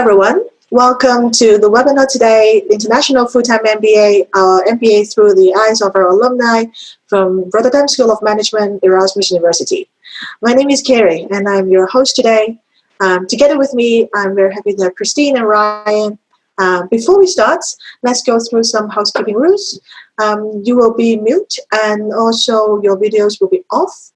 everyone. Welcome to the webinar today, International Full-Time MBA, our MBA through the eyes of our alumni from Rotterdam School of Management, Erasmus University. My name is Carrie, and I'm your host today. Together with me, I'm very happy to have Christine and Ryan. Before we start, let's go through some housekeeping rules. You will be mute, and also your videos will be off.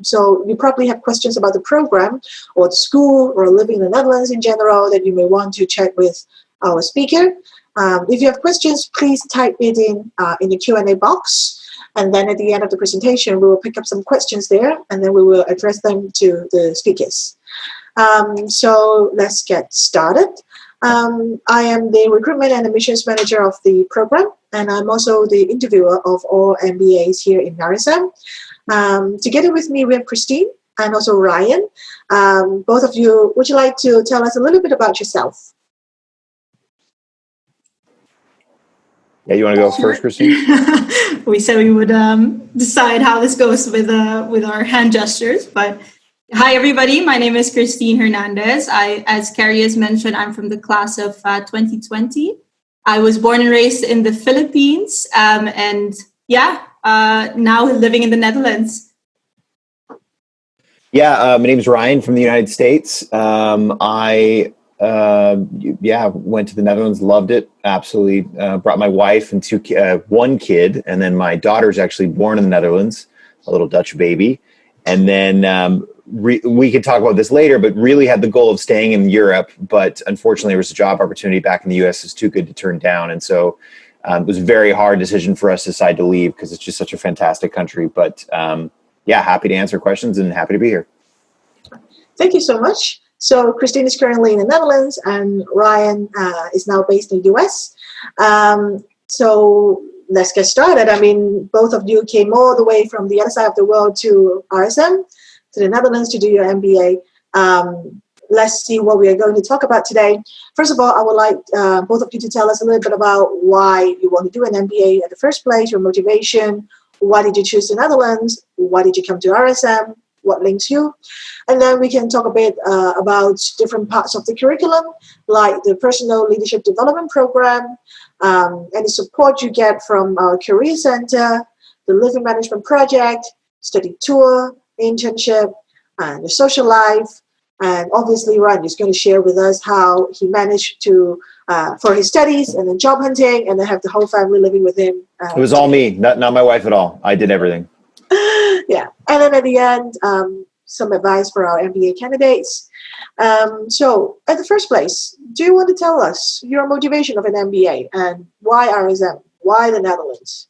So you probably have questions about the program or the school or living in the Netherlands in general that you may want to check with our speaker. If you have questions, please type it in the Q&A box. And then at the end of the presentation, we will pick up some questions there and then we will address them to the speakers. So let's get started. I am the recruitment and admissions manager of the program, and I'm also the interviewer of all MBAs here in RSM. Together with me, we have Christine and also Ryan. Both of you, would you like to tell us a little bit about yourself? Yeah, you want to go first, Christine? We said we would decide how this goes with our hand gestures. But hi, everybody. My name is Christine Hernandez. As Carrie has mentioned, I'm from the class of 2020. I was born and raised in the Philippines, now living in the Netherlands. Yeah, my name is Ryan from the United States. I went to the Netherlands, loved it, absolutely. Brought my wife and one kid, and then my daughter's actually born in the Netherlands, a little Dutch baby. And then we could talk about this later, but really had the goal of staying in Europe. But unfortunately, there was a job opportunity back in the US that's too good to turn down. And so it was a very hard decision for us to decide to leave because it's just such a fantastic country. But happy to answer questions and happy to be here. Thank you so much. So Christine is currently in the Netherlands and Ryan is now based in the US. So let's get started. I mean, both of you came all the way from the other side of the world to RSM, to the Netherlands to do your MBA. Let's see what we are going to talk about today. First of all, I would like both of you to tell us a little bit about why you want to do an MBA in the first place, your motivation. Why did you choose the Netherlands? Why did you come to RSM? What links you? And then we can talk a bit about different parts of the curriculum, like the personal leadership development program, any support you get from our career center, the living management project, study tour, internship, and the social life. And obviously, Ryan is going to share with us how he managed to, for his studies and then job hunting, and then have the whole family living with him. It was all me, not my wife at all. I did everything. Yeah. And then at the end, some advice for our MBA candidates. So at the first place, do you want to tell us your motivation of an MBA and why RSM? Why the Netherlands?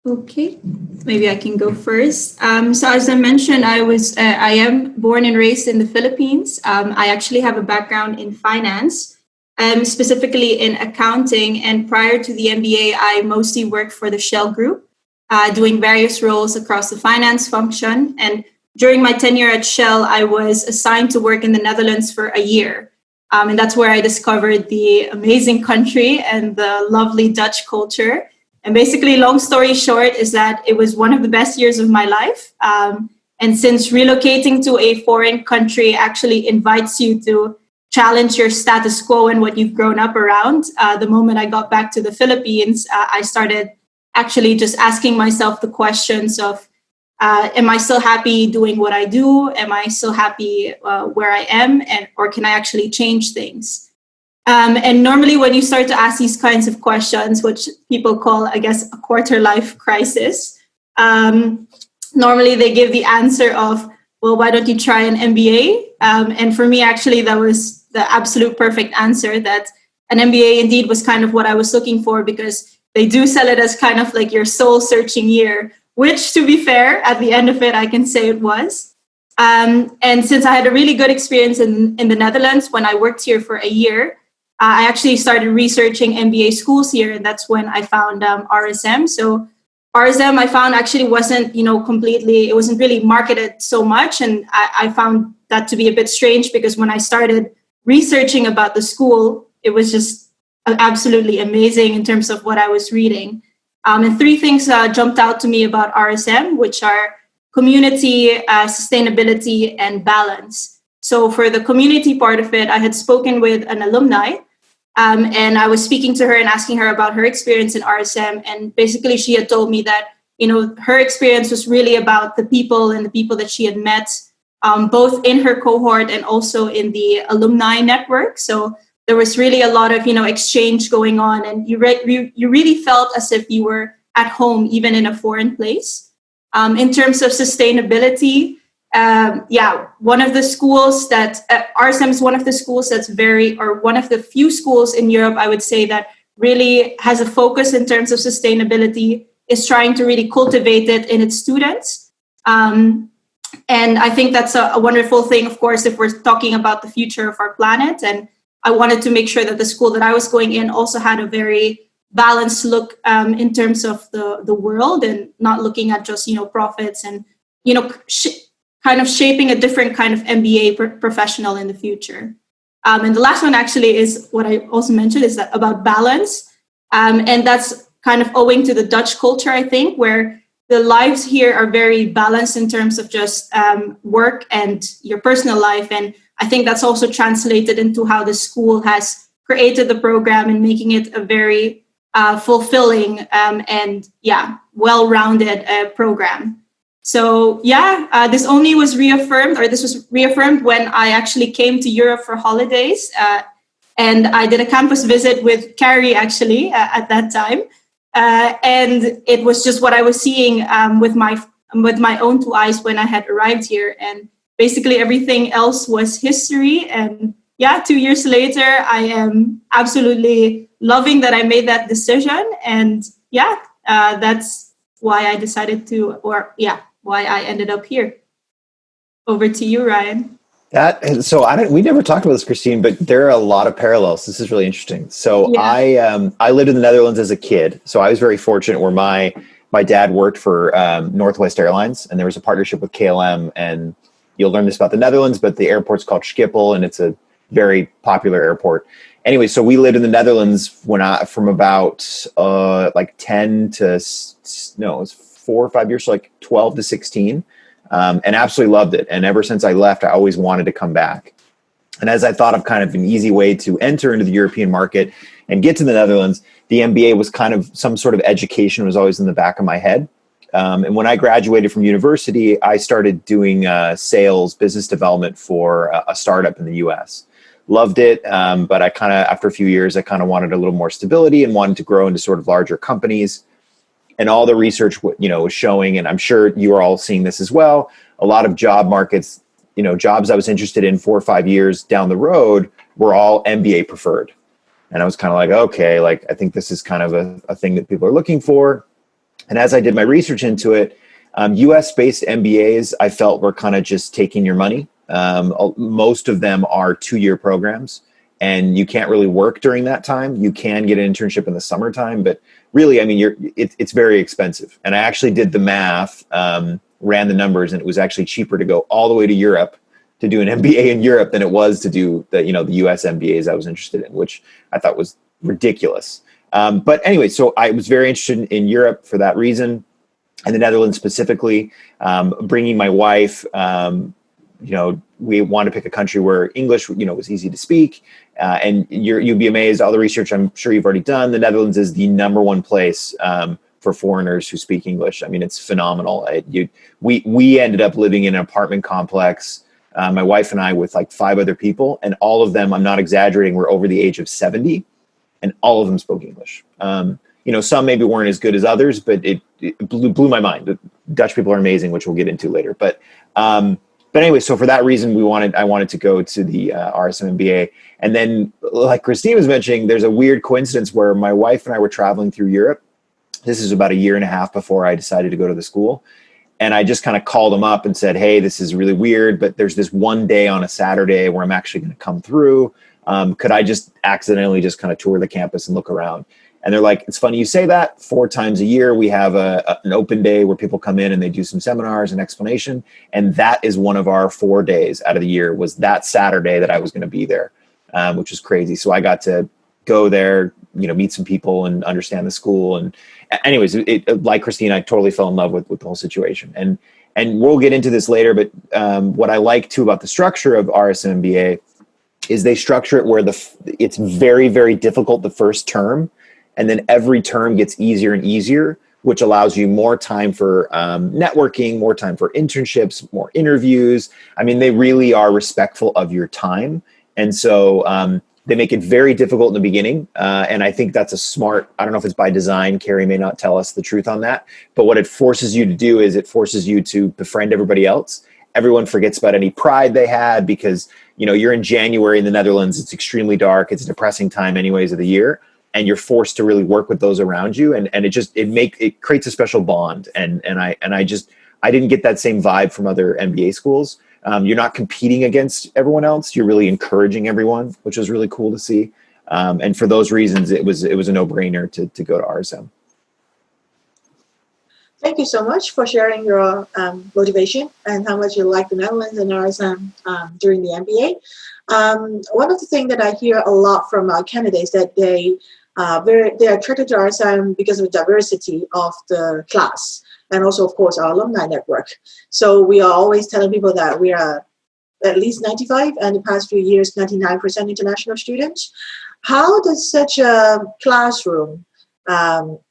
Okay, maybe I can go first. So as I mentioned, I am born and raised in the Philippines. I actually have a background in finance, specifically in accounting. And prior to the MBA, I mostly worked for the Shell Group, doing various roles across the finance function. And during my tenure at Shell, I was assigned to work in the Netherlands for a year. And that's where I discovered the amazing country and the lovely Dutch culture. And basically, long story short, is that it was one of the best years of my life. And since relocating to a foreign country actually invites you to challenge your status quo and what you've grown up around, the moment I got back to the Philippines, I started actually just asking myself the questions of, am I still happy doing what I do? Am I still happy where I am? Or can I actually change things? And normally when you start to ask these kinds of questions, which people call, I guess, a quarter life crisis, normally they give the answer of, well, why don't you try an MBA? And for me, actually, that was the absolute perfect answer, that an MBA indeed was kind of what I was looking for, because they do sell it as kind of like your soul searching year, which, to be fair, at the end of it, I can say it was. And since I had a really good experience in the Netherlands when I worked here for a year, I actually started researching MBA schools here, and that's when I found RSM. So RSM, I found actually wasn't, it wasn't really marketed so much. And I found that to be a bit strange, because when I started researching about the school, it was just absolutely amazing in terms of what I was reading. And three things jumped out to me about RSM, which are community, sustainability, and balance. So for the community part of it, I had spoken with an alumni, and I was speaking to her and asking her about her experience in RSM. And basically she had told me that, her experience was really about the people and the people that she had met, both in her cohort and also in the alumni network. So there was really a lot of, exchange going on, and you really felt as if you were at home, even in a foreign place. In terms of sustainability, one of the schools that RSM is one of the schools one of the few schools in Europe, I would say, that really has a focus in terms of sustainability, is trying to really cultivate it in its students. And I think that's a wonderful thing, of course, if we're talking about the future of our planet. And I wanted to make sure that the school that I was going in also had a very balanced look in terms of the world, and not looking at just, profits, and, kind of shaping a different kind of MBA professional in the future. And the last one actually is what I also mentioned, is that about balance. And that's kind of owing to the Dutch culture, I think, where the lives here are very balanced in terms of just work and your personal life. And I think that's also translated into how the school has created the program and making it a very fulfilling and well-rounded program. So this was reaffirmed when I actually came to Europe for holidays, and I did a campus visit with Carrie actually at that time, and it was just what I was seeing with my own two eyes when I had arrived here, and basically everything else was history. And 2 years later, I am absolutely loving that I made that decision, and that's why I decided why I ended up here. Over to you, Ryan. We never talked about this, Christine, but there are a lot of parallels. This is really interesting. So I lived in the Netherlands as a kid. So I was very fortunate where my dad worked for Northwest Airlines, and there was a partnership with KLM, and you'll learn this about the Netherlands, but the airport's called Schiphol, and it's a very popular airport. Anyway, so we lived in the Netherlands from about 10 to, it was 4 or 5 years, so like 12 to 16, and absolutely loved it. And ever since I left, I always wanted to come back. And as I thought of kind of an easy way to enter into the European market and get to the Netherlands, the MBA was kind of some sort of education was always in the back of my head. And when I graduated from university, I started doing sales, business development for a startup in the US. Loved it, but after a few years, I kind of wanted a little more stability and wanted to grow into sort of larger companies. And all the research, was showing, and I'm sure you are all seeing this as well, a lot of job markets, jobs I was interested in 4 or 5 years down the road were all MBA preferred. And I was kind of like, okay, I think this is kind of a thing that people are looking for. And as I did my research into it, US-based MBAs, I felt were kind of just taking your money. Most of them are 2-year programs, and you can't really work during that time. You can get an internship in the summertime, but really, it's very expensive. And I actually did the math, ran the numbers, and it was actually cheaper to go all the way to Europe to do an MBA in Europe than it was to do the US MBAs I was interested in, which I thought was ridiculous. But anyway, so I was very interested in Europe for that reason, and the Netherlands specifically. Bringing my wife, we want to pick a country where English, was easy to speak. And you'd be amazed, all the research I'm sure you've already done, the Netherlands is the number one place for foreigners who speak English. I mean, it's phenomenal. We ended up living in an apartment complex, my wife and I, with like 5 other people, and all of them, I'm not exaggerating, were over the age of 70, and all of them spoke English. Some maybe weren't as good as others, but it blew my mind. The Dutch people are amazing, which we'll get into later. But anyway, so for that reason, I wanted to go to the RSM MBA. And then, like Christine was mentioning, there's a weird coincidence where my wife and I were traveling through Europe. This is about 1.5 years before I decided to go to the school. And I just kind of called them up and said, hey, this is really weird, but there's this one day on a Saturday where I'm actually going to come through. Could I just accidentally just kind of tour the campus and look around? And they're like, it's funny you say that. 4 times a year, we have an open day where people come in and they do some seminars and explanation. And that is one of our 4 days out of the year, was that Saturday that I was going to be there, which was crazy. So I got to go there, meet some people and understand the school. And anyways, like Christine, I totally fell in love with the whole situation. And And we'll get into this later, but what I like too about the structure of RSM MBA is they structure it where it's very, very difficult the first term, and then every term gets easier and easier, which allows you more time for networking, more time for internships, more interviews. I mean, they really are respectful of your time. And so they make it very difficult in the beginning. And I think that's a smart, I don't know if it's by design, Carrie may not tell us the truth on that, but what it forces you to do is it forces you to befriend everybody else. Everyone forgets about any pride they had because, you know, you're in January in the Netherlands. It's extremely dark. It's a depressing time anyways of the year. And you're forced to really work with those around you. And it creates a special bond. And I didn't get that same vibe from other MBA schools. You're not competing against everyone else. You're really encouraging everyone, which was really cool to see. And for those reasons, it was a no-brainer to go to RSM. Thank you so much for sharing your motivation and how much you like the Netherlands and RSM during the MBA. One of the things that I hear a lot from our candidates that they're attracted to RSM because of the diversity of the class and also, of course, our alumni network. So we are always telling people that we are at least 95 and the past few years, 99% international students. How does such a classroom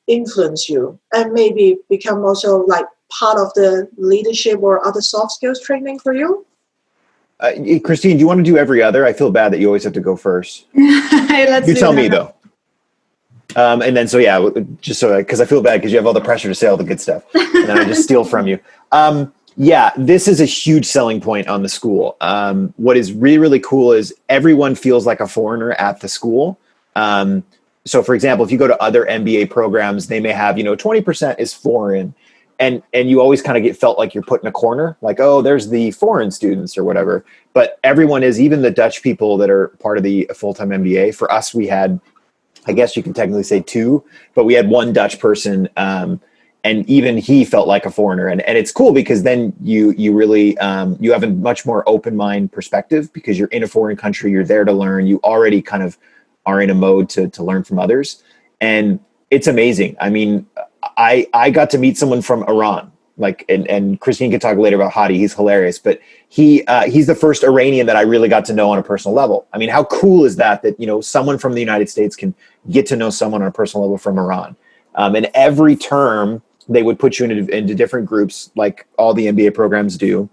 influence you and maybe become also like part of the leadership or other soft skills training for you? Christine, do you want to do every other? I feel bad that you always have to go first. Let's You tell me though. And then, so yeah, just so, because I feel bad because you have all the pressure to say all the good stuff and then I just steal from you. Yeah, this is a huge selling point on the school. What is really, really cool is everyone feels like a foreigner at the school. So for example, if you go to other MBA programs, they may have, 20% is foreign. And you always kind of felt like you're put in a corner, like, oh, there's the foreign students or whatever. But everyone is, even the Dutch people that are part of the full-time MBA. For us, we had, I guess you can technically say 2, but we had 1 Dutch person. And even he felt like a foreigner. And it's cool because then you really, you have a much more open mind perspective because you're in a foreign country, you're there to learn, you already kind of are in a mode to learn from others. And it's amazing. I mean, I got to meet someone from Iran, and Christine can talk later about Hadi. He's hilarious, but he's the first Iranian that I really got to know on a personal level. I mean, how cool is that someone from the United States can get to know someone on a personal level from Iran? And every term they would put you into different groups, like all the MBA programs do.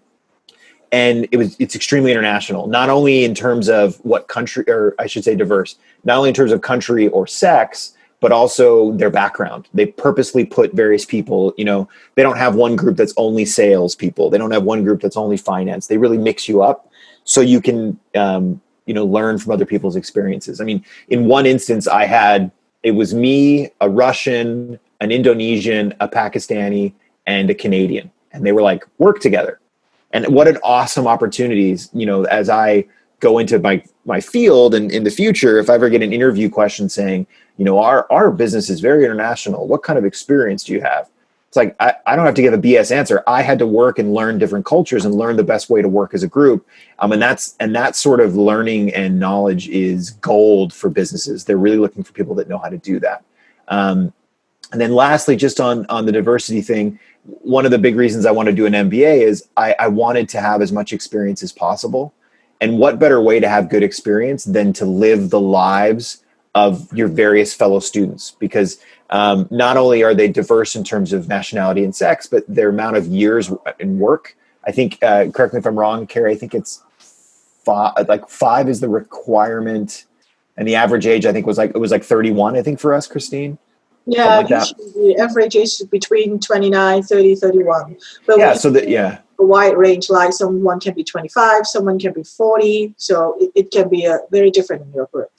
And it's extremely international, not only in terms of what country, or I should say diverse, not only in terms of country or sex, but also their background. They purposely put various people, they don't have one group that's only sales people. They don't have one group that's only finance. They really mix you up so you can, learn from other people's experiences. I mean, in one instance it was me, a Russian, an Indonesian, a Pakistani, and a Canadian. And they were like, work together. And what an awesome opportunities, as I go into my field and in the future, if I ever get an interview question saying, our business is very international. What kind of experience do you have? It's like, I don't have to give a BS answer. I had to work and learn different cultures and learn the best way to work as a group. And that sort of learning and knowledge is gold for businesses. They're really looking for people that know how to do that. And then lastly, just on the diversity thing, one of the big reasons I want to do an MBA is I wanted to have as much experience as possible. And what better way to have good experience than to live the lives of your various fellow students? Because not only are they diverse in terms of nationality and sex, but their amount of years in work. I think, correct me if I'm wrong, Carrie, I think it's 5 is the requirement. And the average age, I think, was 31, I think, for us, Christine. Yeah, usually the average age is between 29, 30, 31. But yeah, a wide range, like someone can be 25, someone can be 40. So it can be very different in your group.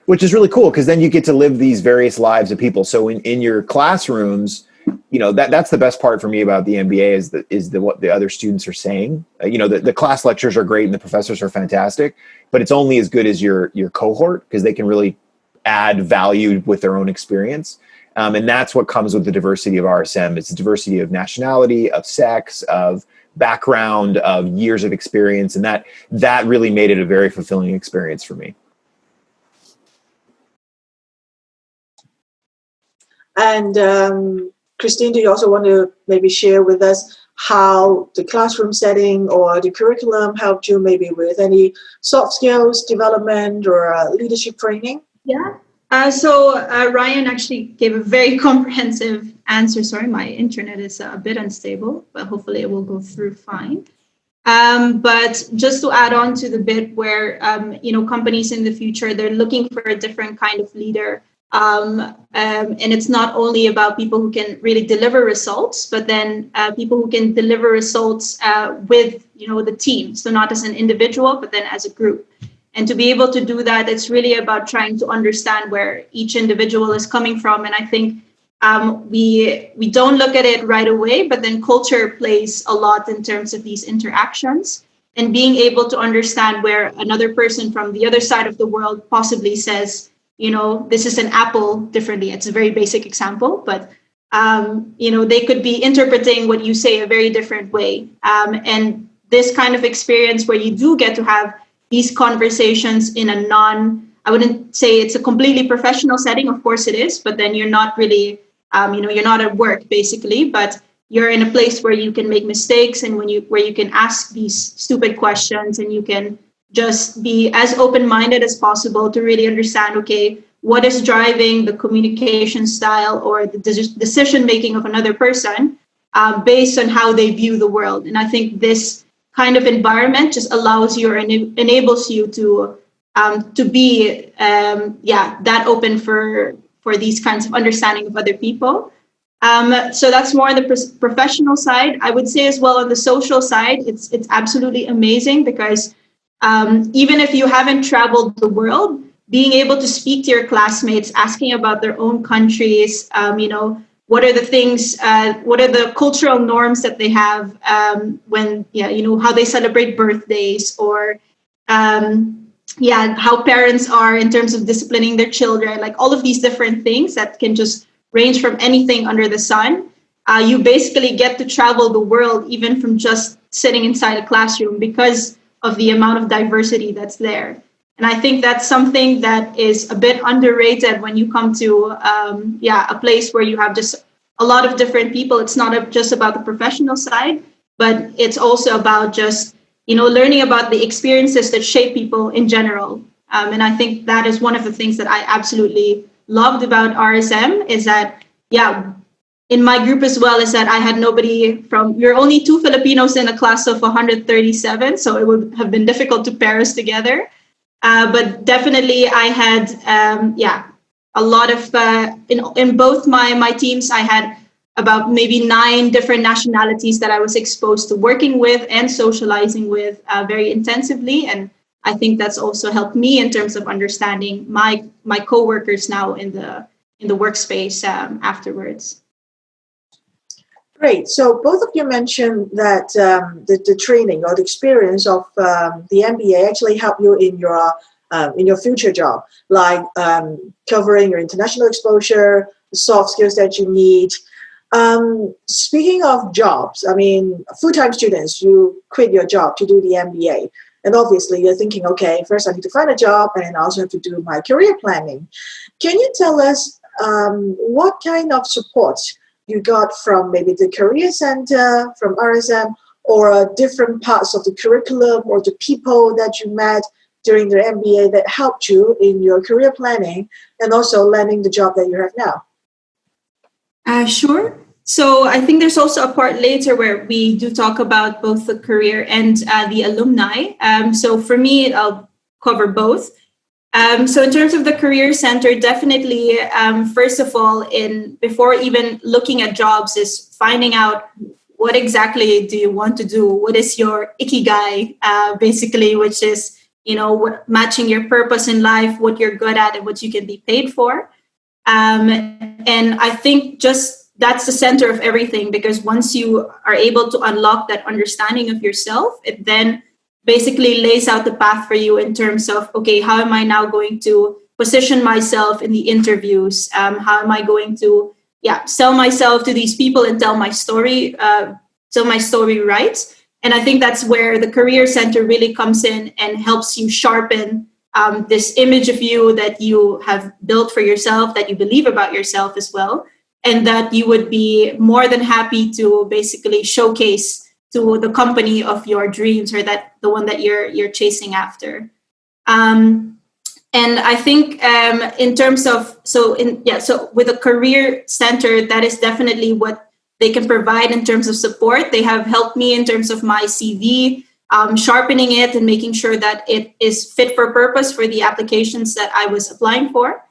Which is really cool because then you get to live these various lives of people. So in your classrooms, that's the best part for me about the MBA is what the other students are saying. The class lectures are great and the professors are fantastic, but it's only as good as your cohort because they can really add value with their own experience. And that's what comes with the diversity of RSM. It's a diversity of nationality, of sex, of background, of years of experience. And that really made it a very fulfilling experience for me. And Christine, do you also want to maybe share with us how the classroom setting or the curriculum helped you maybe with any soft skills development or leadership training? Yeah. Ryan actually gave a very comprehensive answer. Sorry, my internet is a bit unstable, but hopefully it will go through fine. But just to add on to the bit where, companies in the future, they're looking for a different kind of leader. And it's not only about people who can really deliver results, but then people who can deliver results with, the team. So not as an individual, but then as a group. And to be able to do that, it's really about trying to understand where each individual is coming from. And I think we don't look at it right away, but then culture plays a lot in terms of these interactions and being able to understand where another person from the other side of the world possibly says, this is an apple differently. It's a very basic example, but, they could be interpreting what you say a very different way. And this kind of experience where you do get to have these conversations in a I wouldn't say it's a completely professional setting. Of course it is, but then you're not really, you're not at work basically, but you're in a place where you can make mistakes and where you can ask these stupid questions and you can just be as open-minded as possible to really understand, okay, what is driving the communication style or the decision-making of another person based on how they view the world. And I think this kind of environment just allows you or enables you to be that open for these kinds of understanding of other people. So that's more on the professional side. I would say as well on the social side, it's absolutely amazing because even if you haven't traveled the world, being able to speak to your classmates, asking about their own countries, what are the things, what are the cultural norms that they have when, how they celebrate birthdays or, how parents are in terms of disciplining their children, like all of these different things that can just range from anything under the sun. You basically get to travel the world even from just sitting inside a classroom because of the amount of diversity that's there. And I think that's something that is a bit underrated when you come to a place where you have just a lot of different people. It's not just about the professional side, but it's also about just, learning about the experiences that shape people in general. And I think that is one of the things that I absolutely loved about RSM is that, in my group as well, is that I had nobody we were only 2 Filipinos in a class of 137, so it would have been difficult to pair us together. But definitely I had, a lot of, in both my teams, I had about maybe 9 different nationalities that I was exposed to working with and socializing with very intensively. And I think that's also helped me in terms of understanding my coworkers now in the workspace afterwards. Great. So both of you mentioned that the training or the experience of the MBA actually helped you in your future job, like covering your international exposure, the soft skills that you need. Speaking of jobs, I mean, full-time students, you quit your job to do the MBA. And obviously you're thinking, okay, first I need to find a job and I also have to do my career planning. Can you tell us what kind of support you got from maybe the Career Center, from RSM, or different parts of the curriculum or the people that you met during the MBA that helped you in your career planning and also landing the job that you have now? Sure. So I think there's also a part later where we do talk about both the career and the alumni. So for me, I'll cover both. So in terms of the Career Center, definitely, first of all, before even looking at jobs is finding out what exactly do you want to do? What is your ikigai, basically, which is, matching your purpose in life, what you're good at and what you can be paid for. And I think just that's the center of everything, because once you are able to unlock that understanding of yourself, it then basically lays out the path for you in terms of, okay, how am I now going to position myself in the interviews? How am I going to sell myself to these people and tell my story right? And I think that's where the Career Center really comes in and helps you sharpen this image of you that you have built for yourself, that you believe about yourself as well. and that you would be more than happy to basically showcase to the company of your dreams, or that the one that you're chasing after. And I think in terms of, so with a career center, that is definitely what they can provide in terms of support. They have helped me in terms of my CV, sharpening it and making sure that it is fit for purpose for the applications that I was applying for.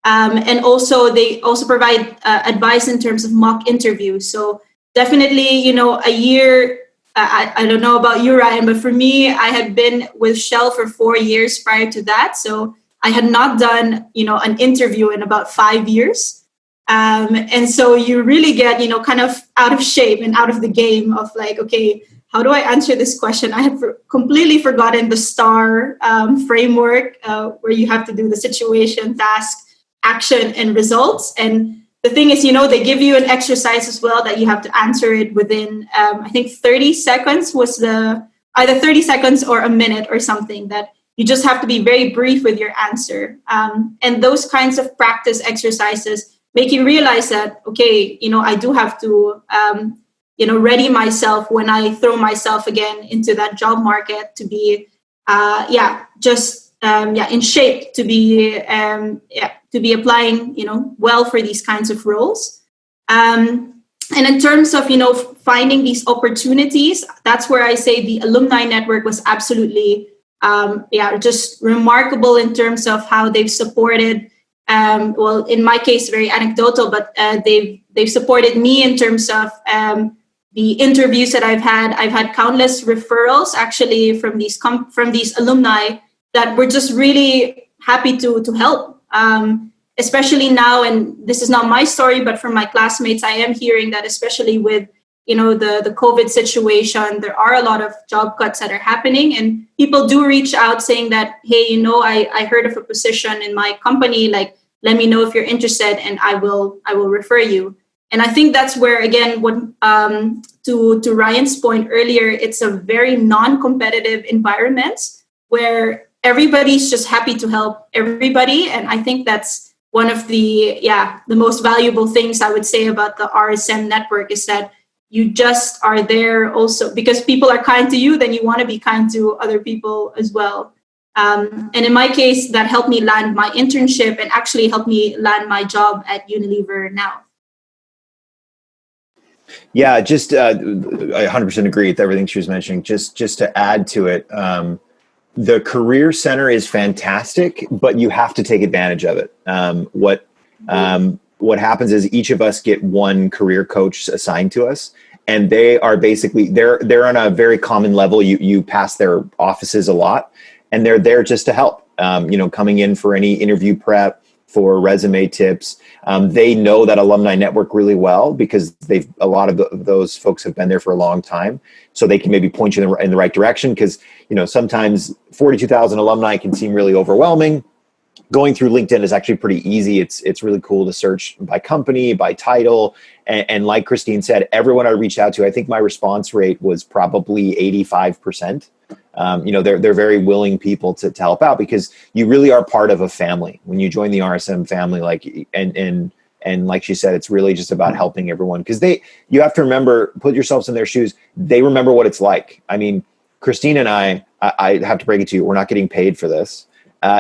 And also they also provide advice in terms of mock interviews. So definitely, a year, I don't know about you, Ryan, but for me, I had been with Shell for 4 years prior to that. So I had not done, an interview in about 5 years. And so you really get, kind of out of shape and out of the game of like, okay, how do I answer this question? I had completely forgotten the STAR framework where you have to do the situation, task, action, and results. And the thing is, they give you an exercise as well that you have to answer it within, I think 30 seconds was either 30 seconds or a minute or something, that you just have to be very brief with your answer. And those kinds of practice exercises make you realize that, okay, I do have to, ready myself when I throw myself again into that job market to be, in shape to be applying, well for these kinds of roles. And in terms of, finding these opportunities, that's where I say the alumni network was absolutely, just remarkable in terms of how they've supported. Well, in my case, very anecdotal, but they've supported me in terms of the interviews that I've had. I've had countless referrals actually from these alumni that were just really happy to help. Especially now, and this is not my story, but from my classmates, I am hearing that especially with the COVID situation, there are a lot of job cuts that are happening, and people do reach out saying that, hey, I heard of a position in my company, like, let me know if you're interested and I will refer you. And I think that's where, again, what to Ryan's point earlier, it's a very non-competitive environment where everybody's just happy to help everybody. And I think that's one of the most valuable things I would say about the RSM network, is that you just are there also because people are kind to you, then you want to be kind to other people as well. And in my case, that helped me land my internship and actually helped me land my job at Unilever now. Yeah, just I 100% agree with everything she was mentioning. Just to add to it, the Career Center is fantastic, but you have to take advantage of it. What happens is each of us get one career coach assigned to us, and they are basically they're on a very common level. You pass their offices a lot, and they're there just to help. Coming in for any interview prep, for resume tips. They know that alumni network really well because a lot of those folks have been there for a long time, so they can maybe point you in the right direction. Because sometimes 42,000 alumni can seem really overwhelming. Going through LinkedIn is actually pretty easy. It's really cool to search by company, by title, and like Christine said, everyone I reached out to, I think my response rate was probably 85%. They're very willing people to help out because you really are part of a family when you join the RSM family. And like she said, it's really just about helping everyone, because you have to remember, put yourselves in their shoes. They remember what it's like. I mean, Christine and I have to break it to you, we're not getting paid for this.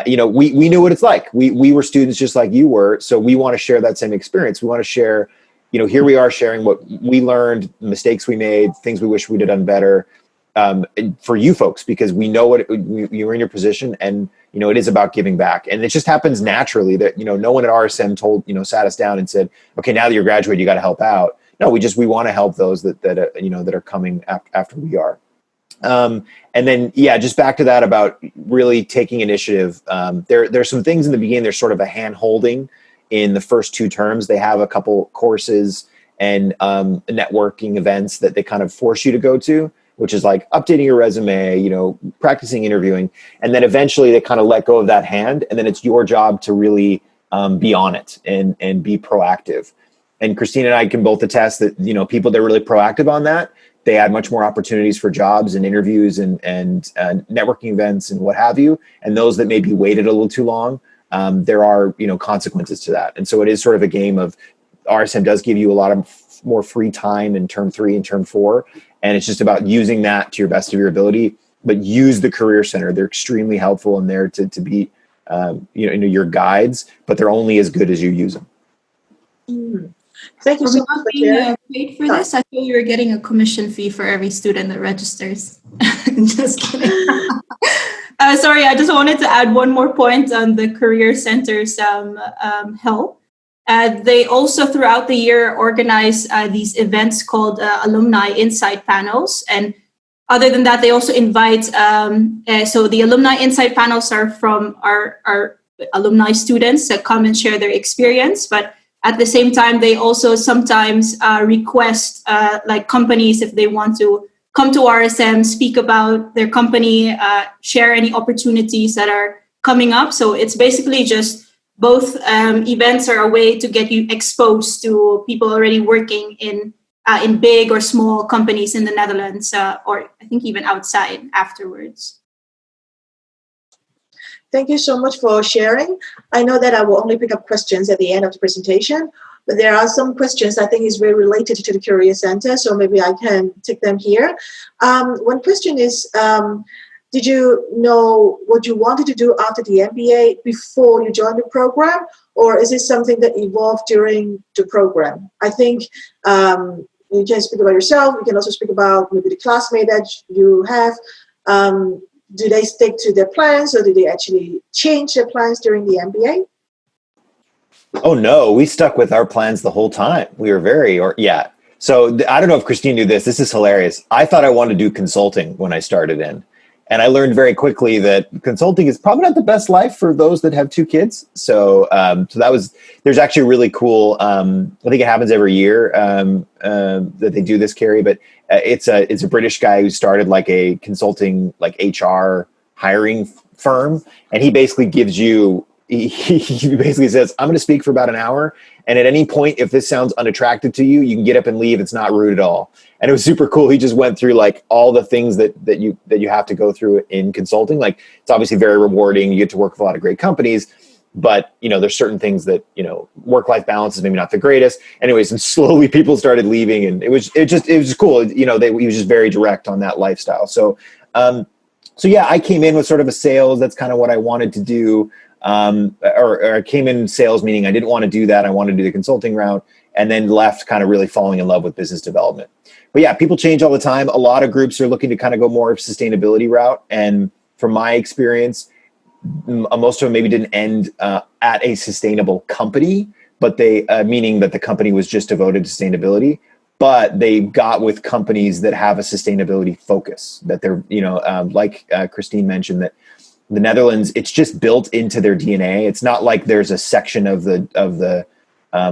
We knew what it's like. We were students just like you were. So we want to share that same experience. We want to share, here we are sharing what we learned, mistakes we made, things we wish we'd have done better. For you folks, because we know you were in your position, and it is about giving back, and it just happens naturally that no one at RSM sat us down and said, okay, now that you're graduated, you got to help out. No, we want to help those that are coming after we are. And then just back to that about really taking initiative. There's some things in the beginning. There's sort of a hand holding in the first 2 terms. They have a couple courses and networking events that they kind of force you to go to, which is like updating your resume, practicing interviewing. And then eventually they kind of let go of that hand. And then it's your job to really be on it and be proactive. And Christine and I can both attest that, people that are really proactive on that, they had much more opportunities for jobs and interviews and networking events and what have you. And those that maybe waited a little too long, there are, consequences to that. And so it is sort of a game of RSM does give you a lot of more free time in term 3 and term 4. And it's just about using that to your best of your ability, but use the Career Center. They're extremely helpful and there to be, your guides, but they're only as good as you use them. Mm. Thank you Are so we much not for being sharing. paid for this? I thought you were getting a commission fee for every student that registers. Just kidding. Sorry, I just wanted to add one more point on the Career Center's help. They also throughout the year organize these events called Alumni Insight Panels. And other than that, they also invite, so the Alumni Insight Panels are from our alumni students that come and share their experience. But at the same time, they also sometimes request like companies if they want to come to RSM, speak about their company, share any opportunities that are coming up. So it's basically just both events are a way to get you exposed to people already working in big or small companies in the Netherlands, or I think even outside afterwards. Thank you so much for sharing. I know that I will only pick up questions at the end of the presentation, but there are some questions I think is very related to the Career Center, so maybe I can take them here. One question is, did you know what you wanted to do after the MBA before you joined the program, or is it something that evolved during the program? I think you can speak about yourself. You can also speak about maybe the classmate that you have. Do they stick to their plans, or do they actually change their plans during the MBA? Oh no, we stuck with our plans the whole time. We were So I don't know if Christine knew this. This is hilarious. I thought I wanted to do consulting when I started in. And I learned very quickly that consulting is probably not the best life for those that have 2 kids. So there's actually a really cool, I think it happens every year that they do this, Carrie, but it's a British guy who started like a consulting, like HR hiring firm. And he basically gives you, he basically says, I'm going to speak for about an hour. And at any point, if this sounds unattractive to you, you can get up and leave. It's not rude at all. And it was super cool. He just went through like all the things that you have to go through in consulting. Like it's obviously very rewarding. You get to work with a lot of great companies, but there's certain things that, work-life balance is maybe not the greatest. Anyways, and slowly people started leaving, and it was just cool. He was just very direct on that lifestyle. So yeah, I came in with sort of a sales. That's kind of what I wanted to do. Or I came in sales, meaning I didn't want to do that. I wanted to do the consulting route, and then left kind of really falling in love with business development. But yeah, people change all the time. A lot of groups are looking to kind of go more sustainability route. And from my experience, most of them maybe didn't end at a sustainable company, but meaning that the company was just devoted to sustainability. But they got with companies that have a sustainability focus, that they're, like Christine mentioned, that the Netherlands, it's just built into their DNA. It's not like there's a section of the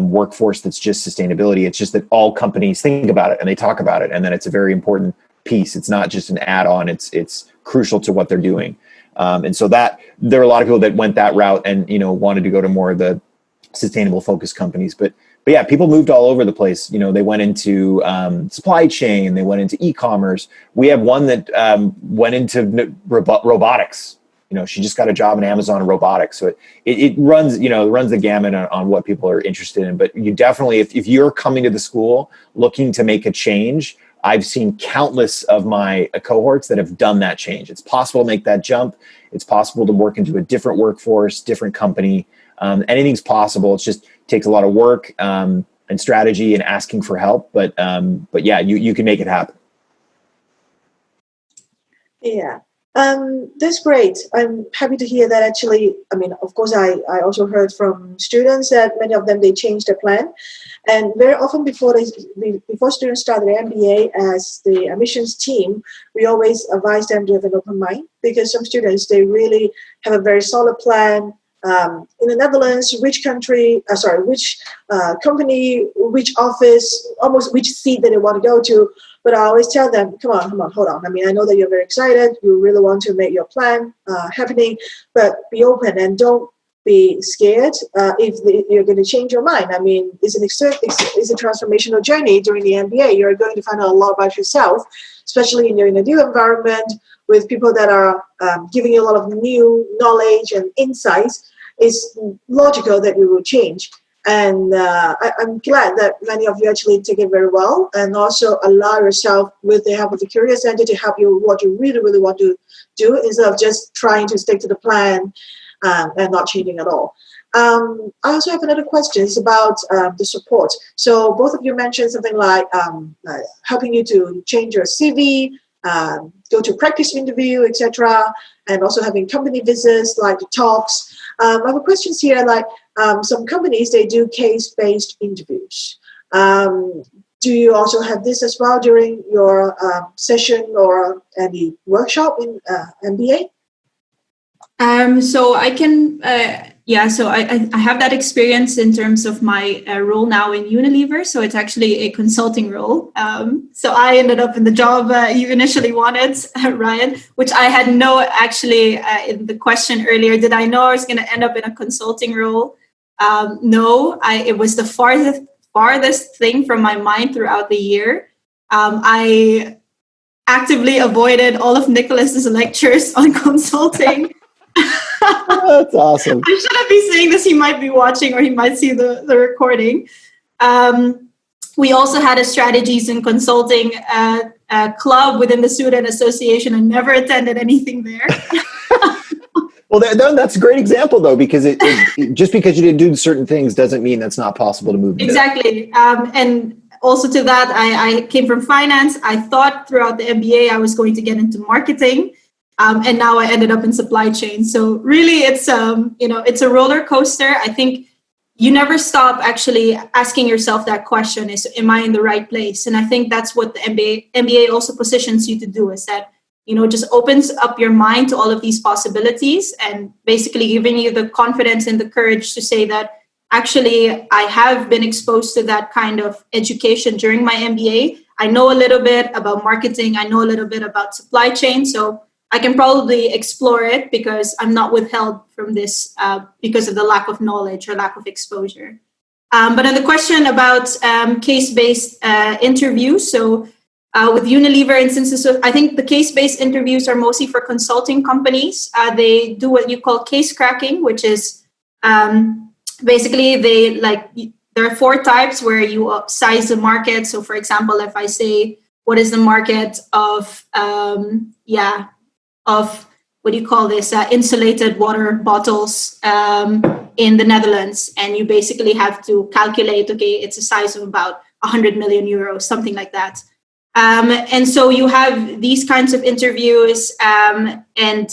workforce that's just sustainability. It's just that all companies think about it and they talk about it, and then it's a very important piece. It's not just an add-on. It's crucial to what they're doing. And so that there are a lot of people that went that route and wanted to go to more of the sustainable focused companies. But yeah, people moved all over the place. They went into supply chain. They went into e-commerce. We have one that went into robotics. She just got a job in Amazon robotics. So it runs, runs the gamut on what people are interested in. But you definitely, if you're coming to the school looking to make a change, I've seen countless of my cohorts that have done that change. It's possible to make that jump. It's possible to work into a different workforce, different company. Anything's possible. It just takes a lot of work and strategy and asking for help. But yeah, you can make it happen. Yeah. That's great. I'm happy to hear that actually. I mean, of course, I also heard from students that many of them, they changed their plan. And very often before students start their MBA as the admissions team, we always advise them to have an open mind, because some students, they really have a very solid plan. In the Netherlands, which company, which office, almost which seat that they want to go to. But I always tell them, come on, hold on. I mean, I know that you're very excited. You really want to make your plan happening, but be open and don't be scared if you're going to change your mind. I mean, it's a transformational journey during the MBA. You're going to find out a lot about yourself, especially in a new environment with people that are giving you a lot of new knowledge and insights. It's logical that you will change. And I'm glad that many of you actually take it very well, and also allow yourself, with the help of the Career Center, to help you what you really, really want to do, instead of just trying to stick to the plan and not changing at all. I also have another question. It's about the support. So both of you mentioned something like helping you to change your CV, go to practice interview, etc., and also having company visits like the talks. I have a question here, like some companies, they do case-based interviews. Do you also have this as well during your session or any workshop in MBA? So I can, so I have that experience in terms of my role now in Unilever. So it's actually a consulting role. So I ended up in the job you initially wanted, Ryan, which I had actually, in the question earlier, did I know I was going to end up in a consulting role? No, it was the farthest thing from my mind throughout the year. I actively avoided all of Nicholas's lectures on consulting. That's awesome. I shouldn't be saying this. He might be watching, or he might see the recording. We also had a strategies and consulting club within the Student Association. I never attended anything there. Well, that's a great example, though, because it just because you didn't do certain things doesn't mean that's not possible to move. Exactly. And also to that, I came from finance. I thought throughout the MBA I was going to get into marketing. And now I ended up in supply chain. So really, it's it's a roller coaster. I think you never stop actually asking yourself that question: am I in the right place? And I think that's what the MBA also positions you to do, is that just opens up your mind to all of these possibilities, and basically giving you the confidence and the courage to say that actually I have been exposed to that kind of education during my MBA. I know a little bit about marketing. I know a little bit about supply chain. So I can probably explore it because I'm not withheld from this because of the lack of knowledge or lack of exposure. But on the question about case-based interviews, so with Unilever instances, I think the case-based interviews are mostly for consulting companies. They do what you call case cracking, which is basically there are 4 types where you size the market. So for example, if I say, what is the market of what do you call this, insulated water bottles in the Netherlands, and you basically have to calculate, okay, it's a size of about 100 million euros, something like that. And so you have these kinds of interviews, and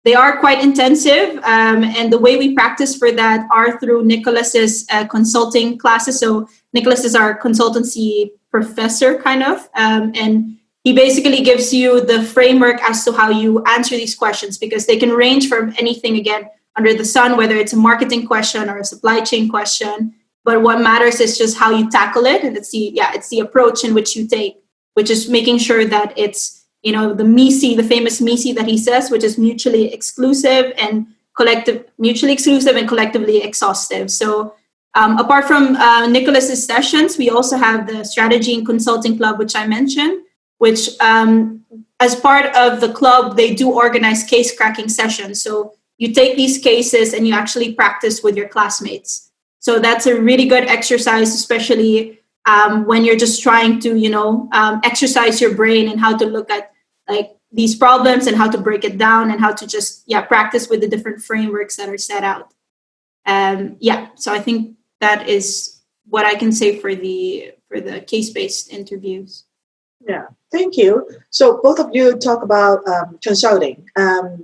they are quite intensive. And the way we practice for that are through Nicholas's consulting classes. So Nicholas is our consultancy professor, kind of, and he basically gives you the framework as to how you answer these questions, because they can range from anything, again, under the sun, whether it's a marketing question or a supply chain question. But what matters is just how you tackle it. And it's the approach in which you take, which is making sure that it's, the the famous MISI that he says, which is mutually exclusive and collectively exhaustive. So apart from Nicholas's sessions, we also have the Strategy and Consulting Club, which I mentioned, which as part of the club, they do organize case cracking sessions. So you take these cases and you actually practice with your classmates. So that's a really good exercise, especially when you're just trying to, exercise your brain and how to look at these problems and how to break it down and how to just, practice with the different frameworks that are set out. So I think that is what I can say for the case-based interviews. Yeah, thank you. So both of you talk about consulting and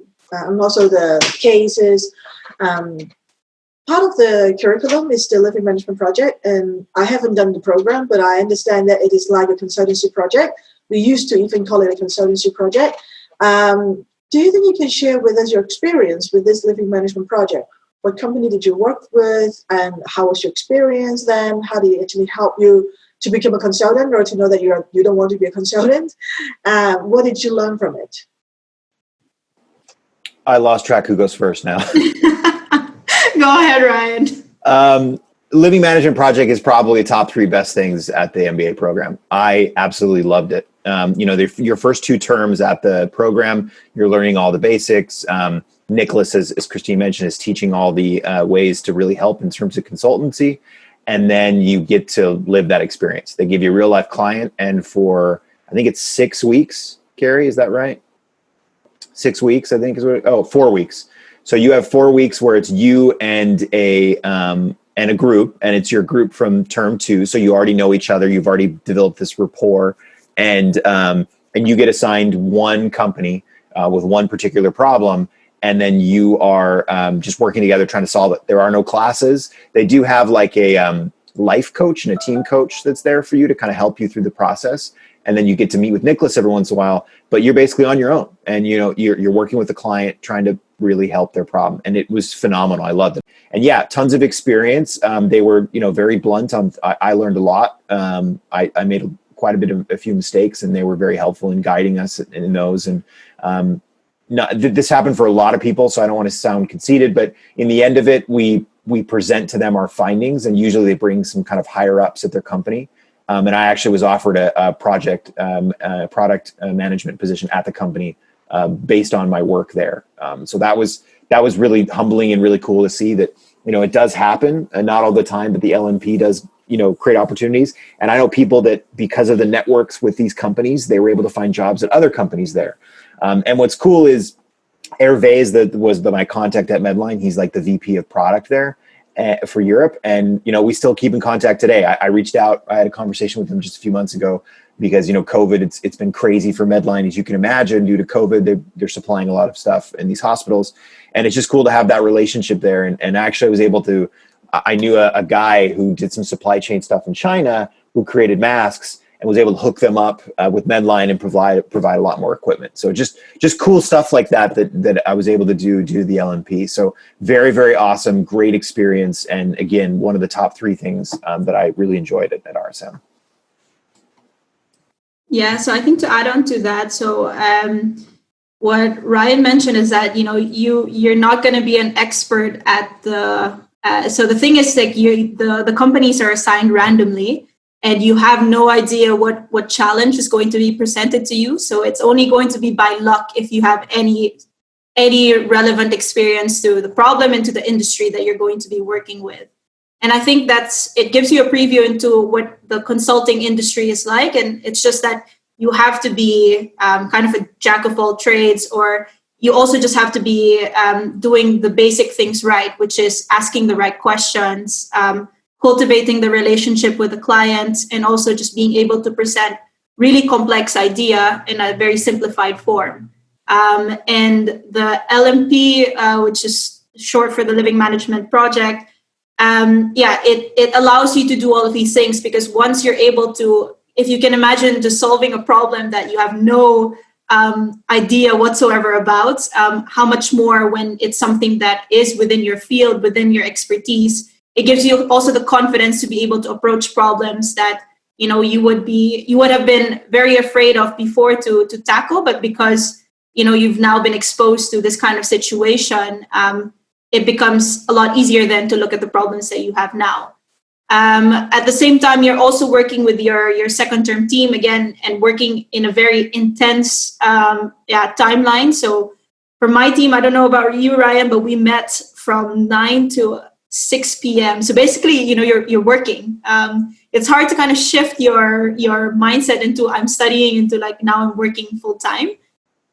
also the cases. Part of the curriculum is the Living Management Project, and I haven't done the program, but I understand that it is like a consultancy project. We used to even call it a consultancy project. Do you think you can share with us your experience with this Living Management Project? What company did you work with, and how was your experience then? How did it actually help you to become a consultant, or to know that you don't want to be a consultant? What did you learn from it? I lost track who goes first now. Go ahead, Ryan. Living Management Project is probably top 3 best things at the MBA program. I absolutely loved it. Your first 2 terms at the program, you're learning all the basics. Nicholas, as Christine mentioned, is teaching all the ways to really help in terms of consultancy. and then you get to live that experience. They give you a real life client, and for, I think it's 6 weeks, Carrie, is that right? 6 weeks, I think is what, 4 weeks. So you have 4 weeks where it's you and a group, and it's your group from term 2. So you already know each other. You've already developed this rapport, and you get assigned one company with one particular problem. And then you are just working together trying to solve it. There are no classes. They do have like a life coach and a team coach that's there for you to kind of help you through the process. And then you get to meet with Nicholas every once in a while, but you're basically on your own. And you're working with the client, trying to really help their problem. And it was phenomenal. I loved it. And yeah, tons of experience. They were very blunt. I learned a lot. I made quite a few mistakes, and they were very helpful in guiding us in those. And this happened for a lot of people, so I don't want to sound conceited, but in the end of it, we present to them our findings, and usually they bring some kind of higher ups at their company. And I actually was offered a product management position at the company based on my work there. So that was really humbling and really cool to see that, it does happen, and not all the time, but the LMP does, create opportunities. And I know people that, because of the networks with these companies, they were able to find jobs at other companies there. And what's cool is Hervé was my contact at Medline. He's like the VP of product there for Europe. And, we still keep in contact today. I reached out, I had a conversation with him just a few months ago because, COVID, it's been crazy for Medline. As you can imagine, due to COVID, they're supplying a lot of stuff in these hospitals. And it's just cool to have that relationship there. And actually I was able to, I knew a guy who did some supply chain stuff in China who created masks, and was able to hook them up with Medline and provide a lot more equipment. So just cool stuff like that I was able to do the LMP. So very, very awesome, great experience. And again, one of the top 3 things that I really enjoyed at RSM. Yeah, so I think to add on to that, so what Ryan mentioned is that, you're not going to be an expert at the, so the thing is like the companies are assigned randomly, and you have no idea what challenge is going to be presented to you. So it's only going to be by luck if you have any relevant experience to the problem and to the industry that you're going to be working with. And I think it gives you a preview into what the consulting industry is like. And it's just that you have to be kind of a jack of all trades, or you also just have to be doing the basic things right, which is asking the right questions, cultivating the relationship with the client, and also just being able to present really complex idea in a very simplified form. And the LMP, which is short for the Living Management Project, it allows you to do all of these things, because once you're able to, if you can imagine just solving a problem that you have no idea whatsoever about, how much more when it's something that is within your field, within your expertise. It gives you also the confidence to be able to approach problems that you would have been very afraid of before to tackle, but because you've now been exposed to this kind of situation, it becomes a lot easier then to look at the problems that you have now. At the same time, you're also working with your second term team again, and working in a very intense timeline. So for my team, I don't know about you, Ryan, but we met from 9 to 6 p.m. So basically, you're working. It's hard to kind of shift your mindset into I'm studying into like now I'm working full time.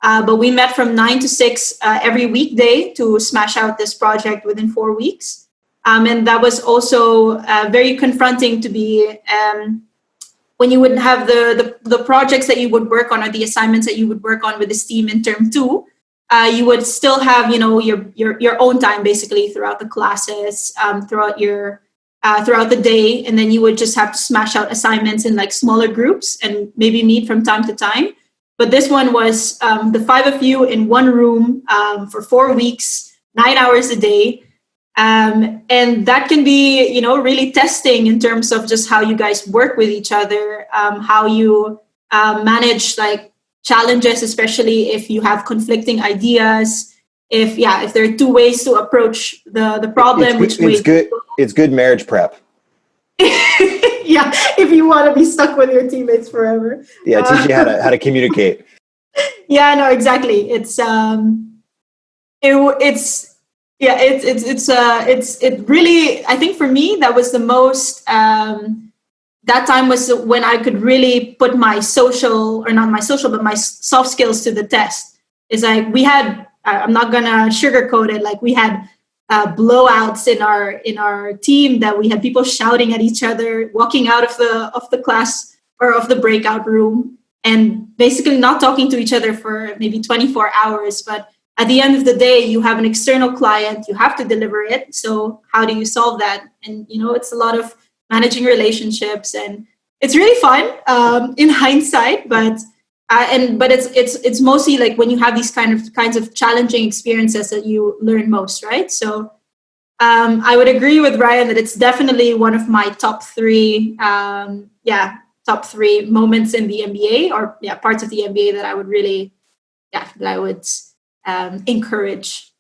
But we met from 9 to 6 every weekday to smash out this project within 4 weeks. And that was also very confronting to be when you would have the projects that you would work on, or the assignments that you would work on with this team in term 2. You would still have, your own time basically throughout the classes, throughout the day, and then you would just have to smash out assignments in like smaller groups and maybe meet from time to time. But this one was the 5 of you in one room for 4 weeks, 9 hours a day, and that can be, really testing in terms of just how you guys work with each other, how you manage like challenges, especially if you have conflicting ideas, if there are 2 ways to approach the problem. It's good marriage prep. If you want to be stuck with your teammates forever. Teach you how to communicate. Yeah, no, exactly. It's Yeah, it really, I think for me, that was the most, that time was when I could really put my social, or not my social, but my soft skills to the test. It's like we had, I'm not gonna sugarcoat it, like we had blowouts in our team, that we had people shouting at each other, walking out of the class or of the breakout room, and basically not talking to each other for maybe 24 hours. But at the end of the day, you have an external client, you have to deliver it. So how do you solve that? And it's a lot of managing relationships, and it's really fun in hindsight. But it's mostly like when you have these kinds of challenging experiences that you learn most, right? So I would agree with Ryan that it's definitely one of my top three, top three moments in the MBA, or parts of the MBA that I would really, that I would encourage.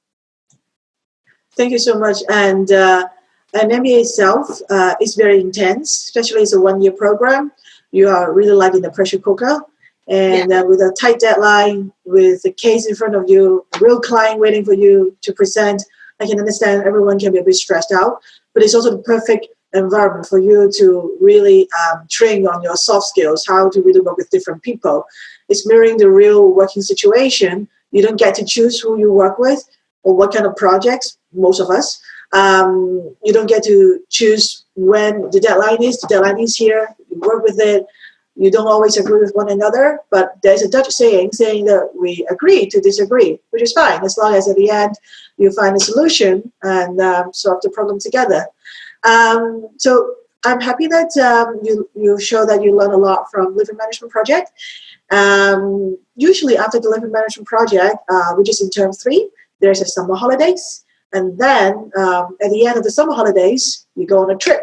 Thank you so much. And an MBA itself is very intense, especially it's a one-year program. You are really like in the pressure cooker. And with a tight deadline, with the case in front of you, real client waiting for you to present, I can understand everyone can be a bit stressed out, but it's also the perfect environment for you to really train on your soft skills, how to really work with different people. It's mirroring the real working situation. You don't get to choose who you work with or what kind of projects, most of us. You don't get to choose when the deadline is. The deadline is here. You work with it. You don't always agree with one another, but there's a Dutch saying that we agree to disagree, which is fine, as long as at the end you find a solution and solve the problem together. So I'm happy that you show that you learn a lot from Living Management Project. Usually after the Living Management Project, which is in term 3, there's a summer holidays. And then at the end of the summer holidays, you go on a trip,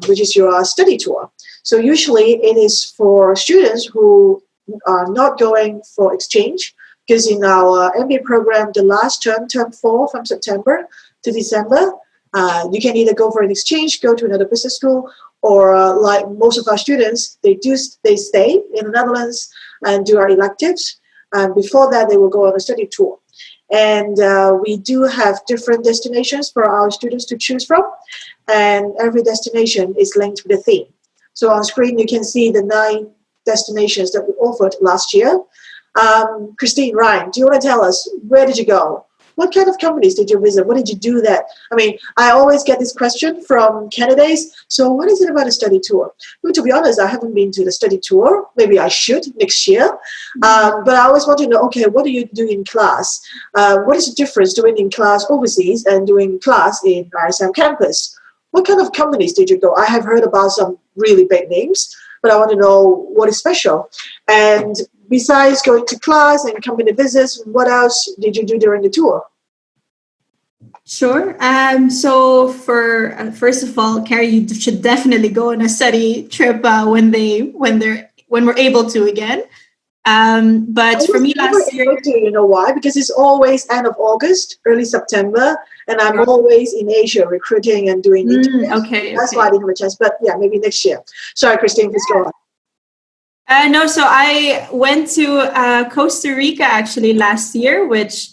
which is your study tour. So usually it is for students who are not going for exchange, because in our MBA program, the last term 4, from September to December, you can either go for an exchange, go to another business school, or like most of our students, they stay in the Netherlands and do our electives. And before that, they will go on a study tour. And we do have different destinations for our students to choose from. And every destination is linked with a theme. So on screen, you can see the 9 destinations that we offered last year. Christine, Ryan, do you want to tell us, where did you go? What kind of companies did you visit? What did you do there? I mean, I always get this question from candidates. So what is it about a study tour? Well, to be honest, I haven't been to the study tour. Maybe I should next year. But I always want to know, okay, what do you do in class? What is the difference doing in class overseas and doing class in RSM campus? What kind of companies did you go? I have heard about some really big names, but I want to know what is special. And besides going to class and company visits, what else did you do during the tour? Sure. So for first of all, Carrie, you should definitely go on a study trip when we're able to again. But for me last year, you know why? Because it's always end of August, early September, and I'm always in Asia recruiting and doing interviews. Okay. That's why I didn't have a chance. But yeah, maybe next year. Sorry, Christine, please go on. No, so I went to Costa Rica actually last year, which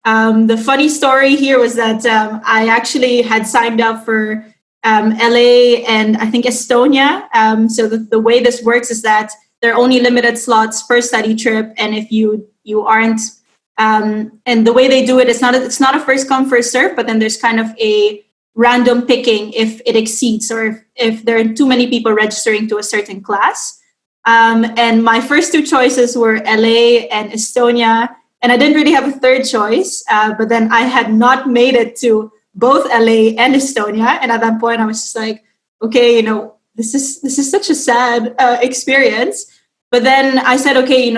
the funny story here was that I actually had signed up for LA and I think Estonia. So the way this works is that there are only limited slots per study trip, and if you aren't, and the way they do it is it's not a first come first serve, but then there's kind of a random picking if it exceeds or if there are too many people registering to a certain class. And my first 2 choices were LA and Estonia, and I didn't really have a third choice. But then I had not made it to both LA and Estonia, and at that point I was just like, okay, this is such a sad experience. But then I said, okay,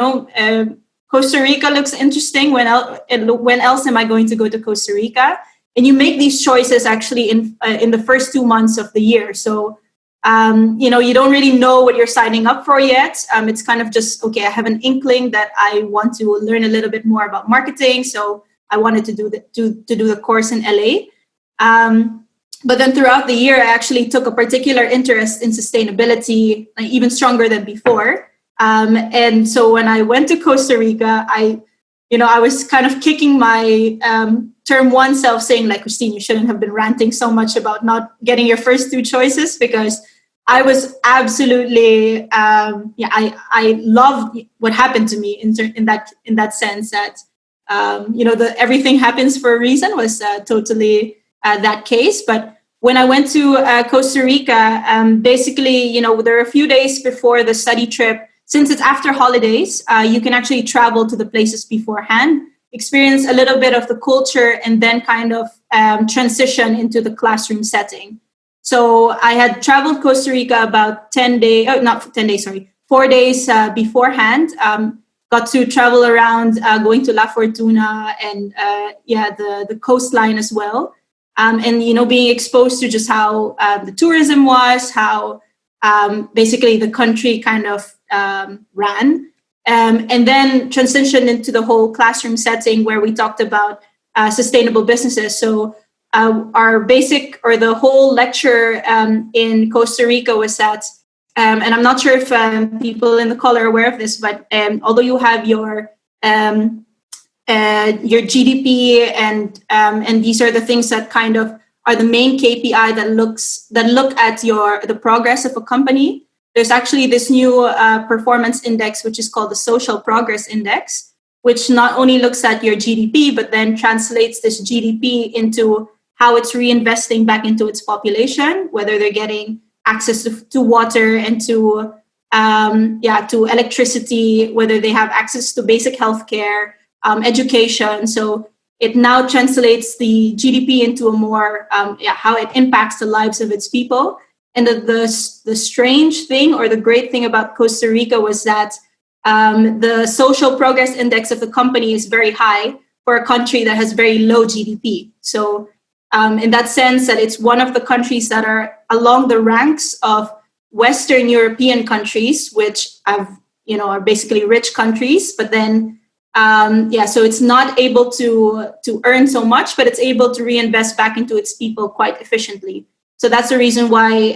Costa Rica looks interesting. When else am I going to go to Costa Rica? And you make these choices actually in the first 2 months of the year. So you don't really know what you're signing up for yet. It's kind of just, okay, I have an inkling that I want to learn a little bit more about marketing. So I wanted to do the course in LA. But then throughout the year, I actually took a particular interest in sustainability, even stronger than before. And so when I went to Costa Rica, I I was kind of kicking my term one self, saying like, Christine, you shouldn't have been ranting so much about not getting your first two choices, because I was absolutely, I loved what happened to me in that sense that, everything happens for a reason was totally that case. But when I went to Costa Rica, basically, there are a few days before the study trip. Since it's after holidays, you can actually travel to the places beforehand, experience a little bit of the culture, and then kind of transition into the classroom setting. So I had traveled Costa Rica about 4 days beforehand. Got to travel around, going to La Fortuna and the coastline as well. And, being exposed to just how the tourism was, how basically the country kind of ran. And then transitioned into the whole classroom setting where we talked about sustainable businesses. So our basic or the whole lecture in Costa Rica was that, and I'm not sure if people in the call are aware of this, but although you have your GDP and these are the things that kind of are the main KPI that look at the progress of a company. There's actually this new performance index, which is called the Social Progress Index, which not only looks at your GDP, but then translates this GDP into how it's reinvesting back into its population, whether they're getting access to water and to electricity, whether they have access to basic healthcare, education. So it now translates the GDP into a more how it impacts the lives of its people. And the strange thing or the great thing about Costa Rica was that the social progress index of the company is very high for a country that has very low GDP. So in that sense, that it's one of the countries that are along the ranks of Western European countries, which are basically rich countries, but then so it's not able to earn so much, but it's able to reinvest back into its people quite efficiently. So that's the reason why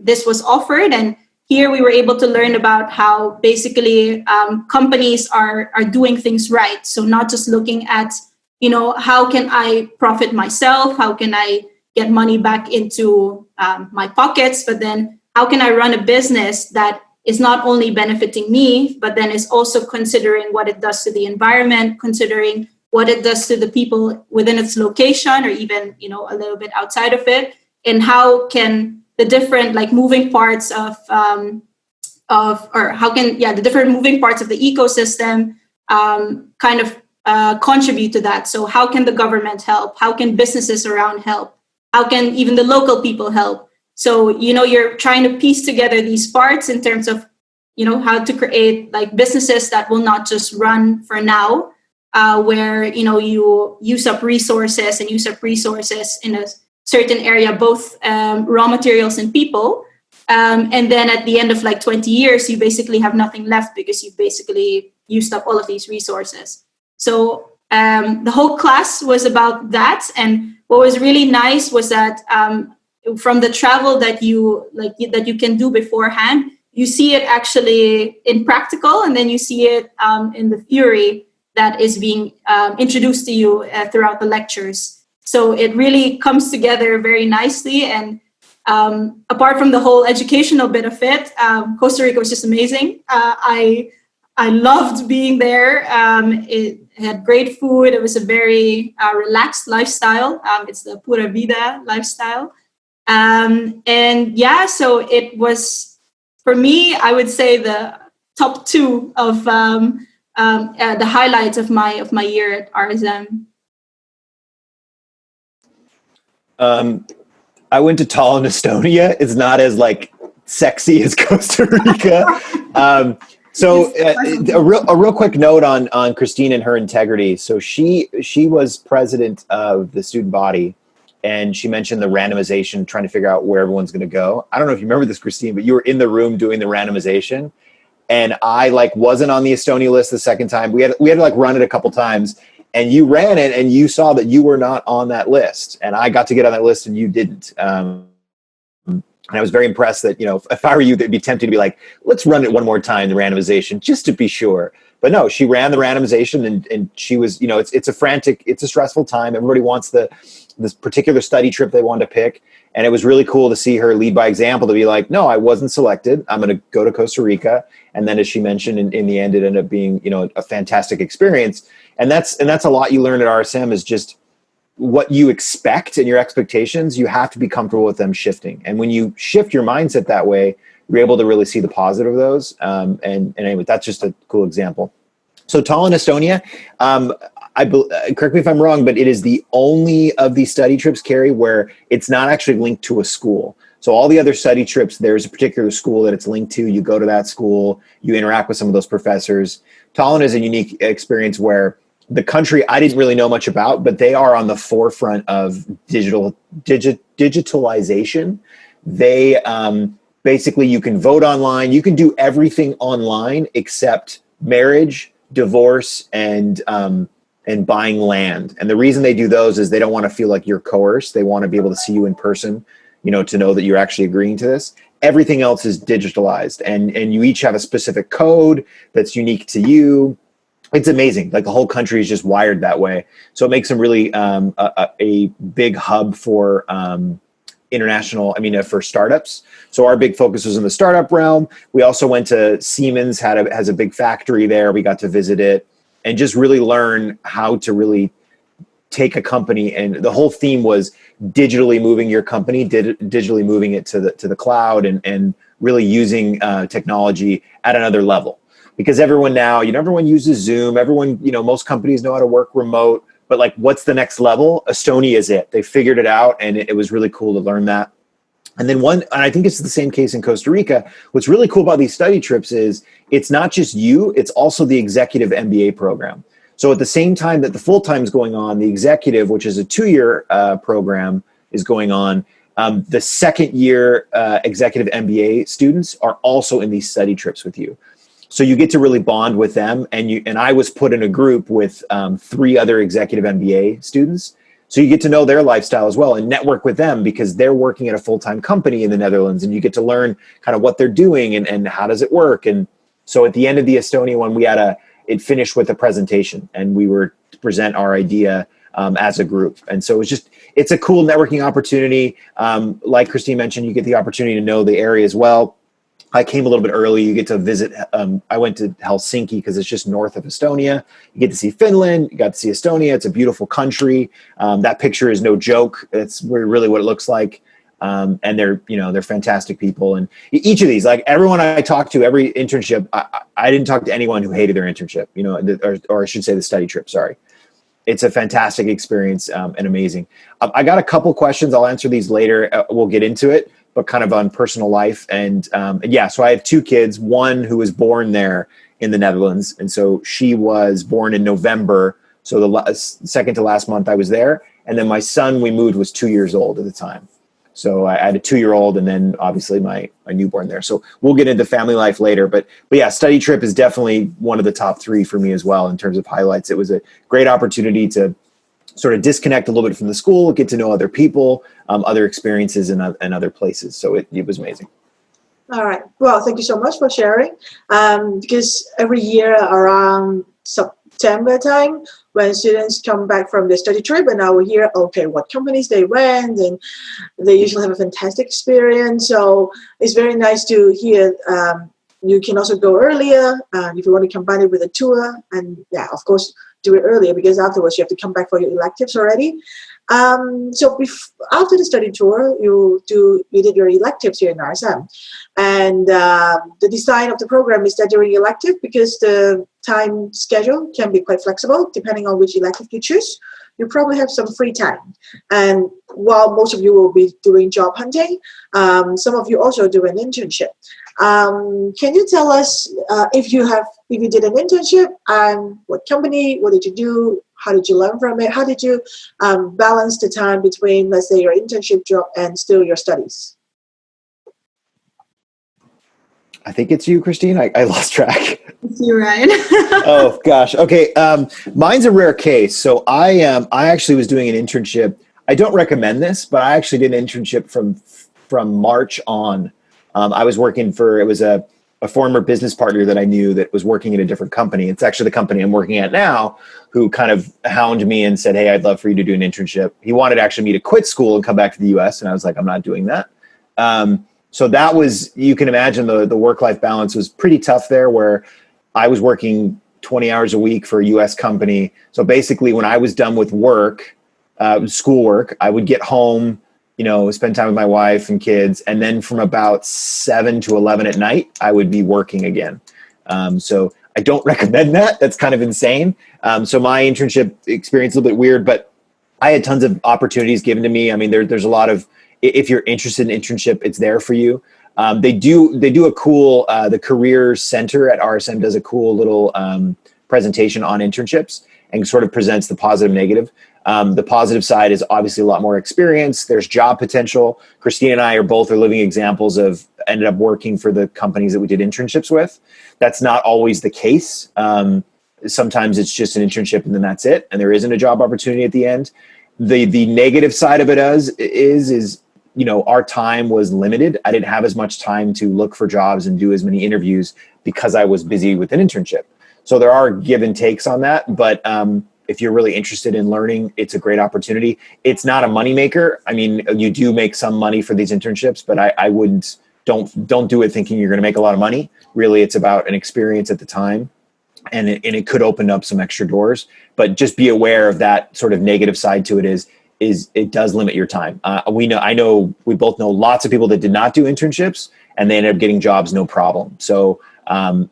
this was offered. And here we were able to learn about how basically companies are doing things right. So not just looking at, how can I profit myself? How can I get money back into my pockets? But then how can I run a business that is not only benefiting me, but then is also considering what it does to the environment, considering what it does to the people within its location or even, a little bit outside of it. And how can the different moving parts the different moving parts of the ecosystem kind of contribute to that? So how can the government help? How can businesses around help? How can even the local people help? So, you're trying to piece together these parts in terms of, how to create businesses that will not just run for now, where, you use up resources in a certain area, both raw materials and people. And then at the end of 20 years, you basically have nothing left because you've basically used up all of these resources. So the whole class was about that. And what was really nice was that from the travel that you can do beforehand, you see it actually in practical, and then you see it in the theory that is being introduced to you throughout the lectures. So it really comes together very nicely. And apart from the whole educational bit of it, Costa Rica was just amazing. I loved being there. It had great food. It was a very relaxed lifestyle. It's the pura vida lifestyle. So it was, for me, I would say the top two of the highlights of my year at RSM. I went to Tallinn, Estonia. It's not as sexy as Costa Rica. So a real quick note on Christine and her integrity. So she was president of the student body, and she mentioned the randomization, trying to figure out where everyone's going to go. I don't know if you remember this, Christine, but you were in the room doing the randomization, and I wasn't on the Estonia list the second time. We had to run it a couple times, and you ran it, and you saw that you were not on that list, and I got to get on that list, and you didn't. And I was very impressed that, if I were you, they'd be tempted to be let's run it one more time, the randomization, just to be sure. but no, she ran the randomization, and she was, it's a stressful time. Everybody wants this particular study trip they wanted to pick. And it was really cool to see her lead by example, to be like, no, I wasn't selected. I'm going to go to Costa Rica. And then, as she mentioned, in the end, it ended up being, a fantastic experience. And that's a lot you learn at RSM, is just what you expect and your expectations. You have to be comfortable with them shifting. And when you shift your mindset that way, you're able to really see the positive of those. And anyway, that's just a cool example. So Tallinn, Estonia, correct me if I'm wrong, but it is the only of these study trips, Carrie, where it's not actually linked to a school. So all the other study trips, there's a particular school that it's linked to. You go to that school, you interact with some of those professors. Tallinn is a unique experience where the country I didn't really know much about, but they are on the forefront of digitalization. They basically, you can vote online, you can do everything online except marriage, divorce, and buying land. And the reason they do those is they don't want to feel like you're coerced. They want to be able to see you in person, to know that you're actually agreeing to this. Everything else is digitalized, and you each have a specific code that's unique to you. It's amazing. Like, the whole country is just wired that way. So it makes them really a big hub for for startups. So our big focus was in the startup realm. We also went to Siemens, has a big factory there. We got to visit it and just really learn how to really take a company. And the whole theme was digitally moving your company, digitally moving it to the cloud, and really using technology at another level. Because everyone now, everyone uses Zoom. Everyone, most companies know how to work remote. But like, what's the next level? Estonia is it. They figured it out, and it was really cool to learn that. And then and I think it's the same case in Costa Rica. What's really cool about these study trips is it's not just you, it's also the executive MBA program. So at the same time that the full-time is going on, the executive, which is a 2-year program, is going on. The second year executive MBA students are also in these study trips with you. So you get to really bond with them. And I was put in a group with 3 other executive MBA students. So you get to know their lifestyle as well and network with them, because they're working at a full-time company in the Netherlands, and you get to learn kind of what they're doing and how does it work. And so at the end of the Estonia one, it finished with a presentation, and we were to present our idea as a group. And so it's a cool networking opportunity. Like Christine mentioned, you get the opportunity to know the area as well. I came a little bit early. You get to visit. I went to Helsinki because it's just north of Estonia. You get to see Finland. You got to see Estonia. It's a beautiful country. That picture is no joke. It's really what it looks like. And they're fantastic people. And each of these, like everyone I talked to, every internship, I didn't talk to anyone who hated their internship. Or I should say the study trip. Sorry. It's a fantastic experience and amazing. I got a couple questions. I'll answer these later. We'll get into it, but kind of on personal life. And so I have 2 kids, one who was born there in the Netherlands. And so she was born in November. So the second to last month I was there. And then my son, we moved, was 2 years old at the time. So I had a 2-year-old, and then obviously my newborn there. So we'll get into family life later. But yeah, study trip is definitely one of the top 3 for me as well in terms of highlights. It was a great opportunity to sort of disconnect a little bit from the school, get to know other people, other experiences and other places. So it was amazing. All right. Well, thank you so much for sharing. Because every year around September time, when students come back from their study trip, and I will hear, okay, what companies they went, and they usually have a fantastic experience. So it's very nice to hear. You can also go earlier if you want to combine it with a tour, and yeah, of course, do it earlier, because afterwards you have to come back for your electives already. So after the study tour, you did your electives here in RSM, and the design of the program is that during elective, because the time schedule can be quite flexible depending on which elective you choose, you probably have some free time. And while most of you will be doing job hunting, some of you also do an internship. Can you tell us if you did an internship, and what company, what did you do, how did you learn from it, how did you balance the time between, let's say, your internship job and still your studies? I think it's you, Christine. I lost track. It's you, Ryan. Oh gosh. Okay. Mine's a rare case. So I actually was doing an internship. I don't recommend this, but I actually did an internship from March on. I was working for, it was a a former business partner that I knew that was working at a different company. It's actually the company I'm working at now, who kind of hounded me and said, hey, I'd love for you to do an internship. He wanted actually me to quit school and come back to the US. And I was like, I'm not doing that. So that was, you can imagine the work-life balance was pretty tough there, where I was working 20 hours a week for a US company. So basically when I was done with work, schoolwork, I would get home, spend time with my wife and kids. And then from about 7 to 11 at night, I would be working again. So I don't recommend that. That's kind of insane. So my internship experience is a little bit weird, but I had tons of opportunities given to me. I mean, there's a lot of, if you're interested in internship, it's there for you. They do a cool, the Career Center at RSM does a cool little presentation on internships and sort of presents the positive, negative. The positive side is obviously a lot more experience. There's job potential. Christine and I are living examples of ended up working for the companies that we did internships with. That's not always the case. Sometimes it's just an internship and then that's it. And there isn't a job opportunity at the end. The negative side of it is our time was limited. I didn't have as much time to look for jobs and do as many interviews because I was busy with an internship. So there are give and takes on that. But if you're really interested in learning, it's a great opportunity. It's not a moneymaker. I mean, you do make some money for these internships, but I wouldn't, don't do it thinking you're going to make a lot of money. Really, it's about an experience at the time. And it could open up some extra doors, but just be aware of that sort of negative side to it is it does limit your time. We both know lots of people that did not do internships and they ended up getting jobs, no problem. So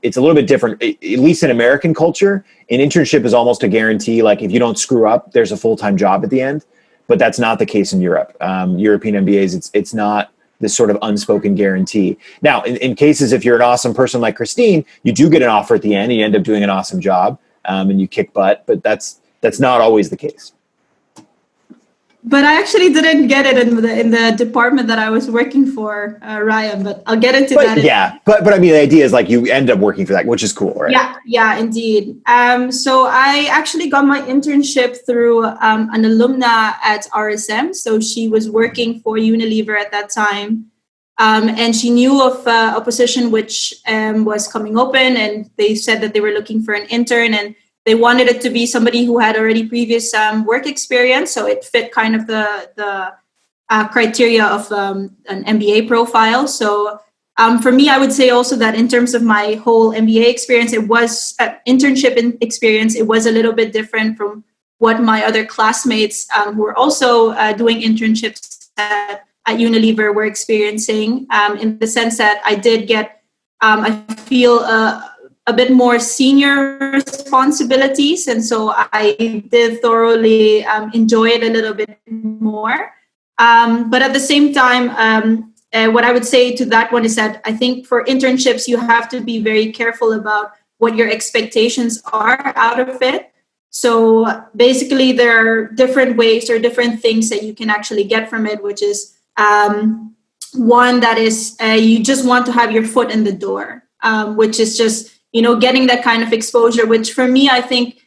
it's a little bit different, at least in American culture. An internship is almost a guarantee. Like if you don't screw up, there's a full-time job at the end, but that's not the case in Europe. European MBAs, it's not this sort of unspoken guarantee. Now, in cases, if you're an awesome person like Christine, you do get an offer at the end and you end up doing an awesome job and you kick butt, but that's not always the case. But I actually didn't get it in the department that I was working for, Ryan, but I'll get into that. Yeah, but I mean, the idea is like you end up working for that, which is cool, right? Yeah, indeed. So I actually got my internship through an alumna at RSM. So she was working for Unilever at that time. And she knew of a position which was coming open, and they said that they were looking for an intern, and they wanted it to be somebody who had already previous work experience. So it fit kind of the criteria of an MBA profile. So for me, I would say also that in terms of my whole MBA experience, it was internship experience. It was a little bit different from what my other classmates who were also doing internships at Unilever were experiencing, in the sense that I did get, I feel, a bit more senior responsibilities. And so I did thoroughly enjoy it a little bit more. But at the same time, what I would say to that one is that I think for internships, you have to be very careful about what your expectations are out of it. So basically, there are different ways or different things that you can actually get from it, which is one that is you just want to have your foot in the door, which is just, getting that kind of exposure, which for me, I think,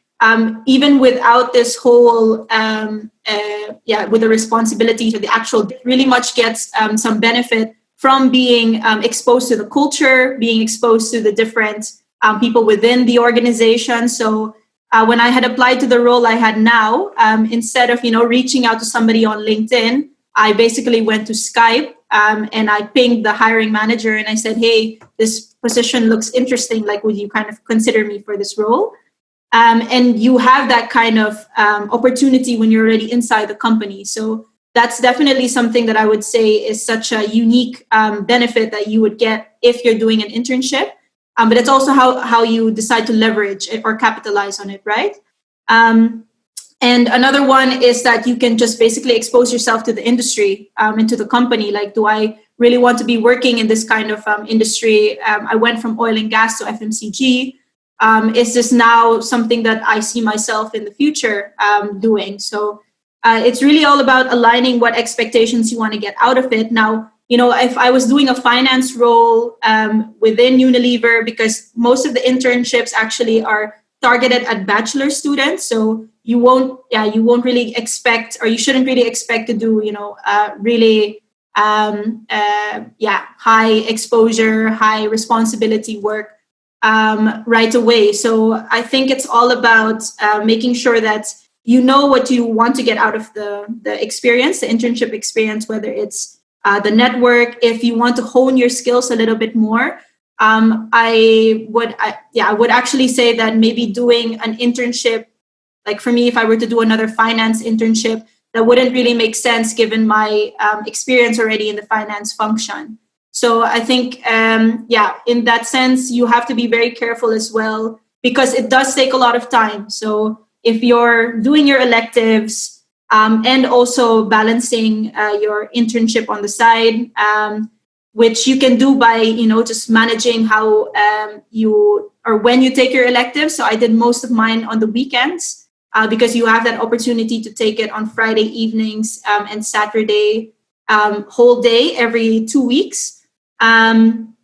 even without this whole, with the responsibility to the actual, really much gets some benefit from being exposed to the culture, being exposed to the different people within the organization. So when I had applied to the role I had now, instead of, reaching out to somebody on LinkedIn, I basically went to Skype and I pinged the hiring manager and I said, hey, this position looks interesting. Like, would you kind of consider me for this role? And you have that kind of opportunity when you're already inside the company. So that's definitely something that I would say is such a unique benefit that you would get if you're doing an internship. But it's also how you decide to leverage it or capitalize on it, right? And another one is that you can just basically expose yourself to the industry and to the company. Like, do I really want to be working in this kind of industry? I went from oil and gas to FMCG. Is this now something that I see myself in the future doing? So it's really all about aligning what expectations you want to get out of it. Now, if I was doing a finance role within Unilever, because most of the internships actually are targeted at bachelor students, so you won't really expect, or you shouldn't really expect to do, really high exposure, high responsibility work right away. So I think it's all about making sure that you know what you want to get out of the experience, the internship experience, whether it's the network. If you want to hone your skills a little bit more, I would actually say that maybe doing an internship, like for me, if I were to do another finance internship, that wouldn't really make sense given my experience already in the finance function. So I think, in that sense, you have to be very careful as well, because it does take a lot of time. So if you're doing your electives and also balancing your internship on the side, which you can do by, just managing how you or when you take your electives. So I did most of mine on the weekends because you have that opportunity to take it on Friday evenings and Saturday whole day every 2 weeks. And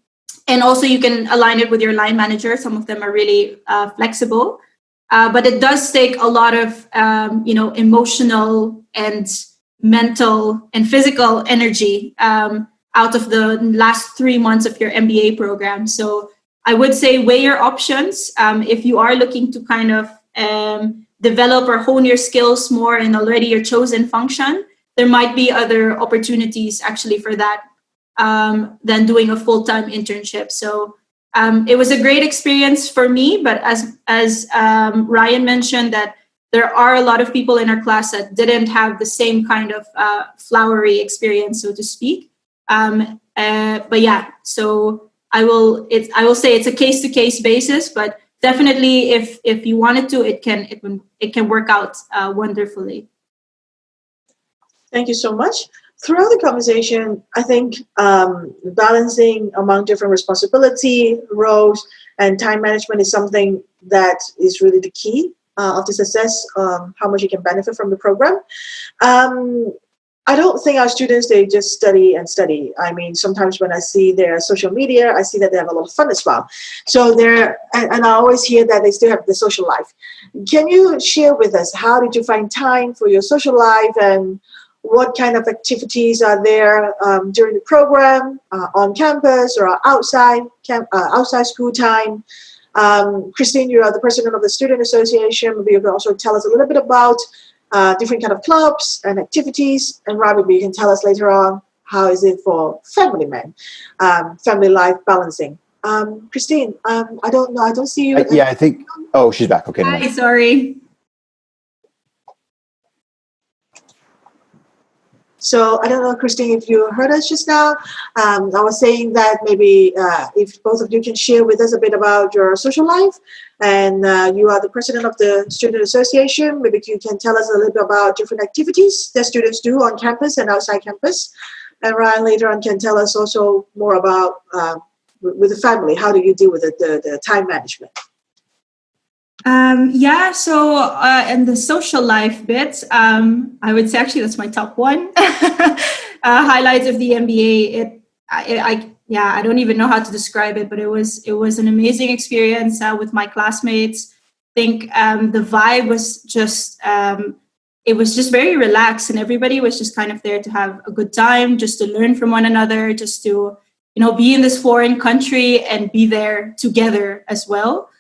also you can align it with your line manager. Some of them are really flexible. But it does take a lot of, emotional and mental and physical energy out of the last 3 months of your MBA program. So I would say weigh your options. If you are looking to kind of develop or hone your skills more in already your chosen function, there might be other opportunities actually for that than doing a full-time internship. So it was a great experience for me, but as Ryan mentioned, that there are a lot of people in our class that didn't have the same kind of flowery experience, so to speak. But yeah, so I will say it's a case-to-case basis, but definitely if you wanted to, it can work out wonderfully. Thank you so much. Throughout the conversation, I think balancing among different responsibility, roles, and time management is something that is really the key of the success, how much you can benefit from the program. I don't think our students, they just study and study. I mean, sometimes when I see their social media, I see that they have a lot of fun as well. So and I always hear that they still have the social life. Can you share with us, how did you find time for your social life, and what kind of activities are there during the program, on campus or outside school time? Christine, you are the president of the Student Association. Maybe you can also tell us a little bit about different kind of clubs and activities. And Robert, you can tell us later on, how is it for family men, family life balancing? Christine, I don't know. I don't see you. I think, oh, she's back. Okay. Hi, sorry. So I don't know, Christine, if you heard us just now. I was saying that maybe if both of you can share with us a bit about your social life, and you are the president of the Student Association. Maybe you can tell us a little bit about different activities that students do on campus and outside campus. And Ryan later on can tell us also more about with the family. How do you deal with the time management? So in the social life bit, I would say actually that's my top one. Highlights of the MBA. I don't even know how to describe it, but it was an amazing experience with my classmates. I think the vibe was just it was just very relaxed, and everybody was just kind of there to have a good time, just to learn from one another, just to be in this foreign country and be there together as well.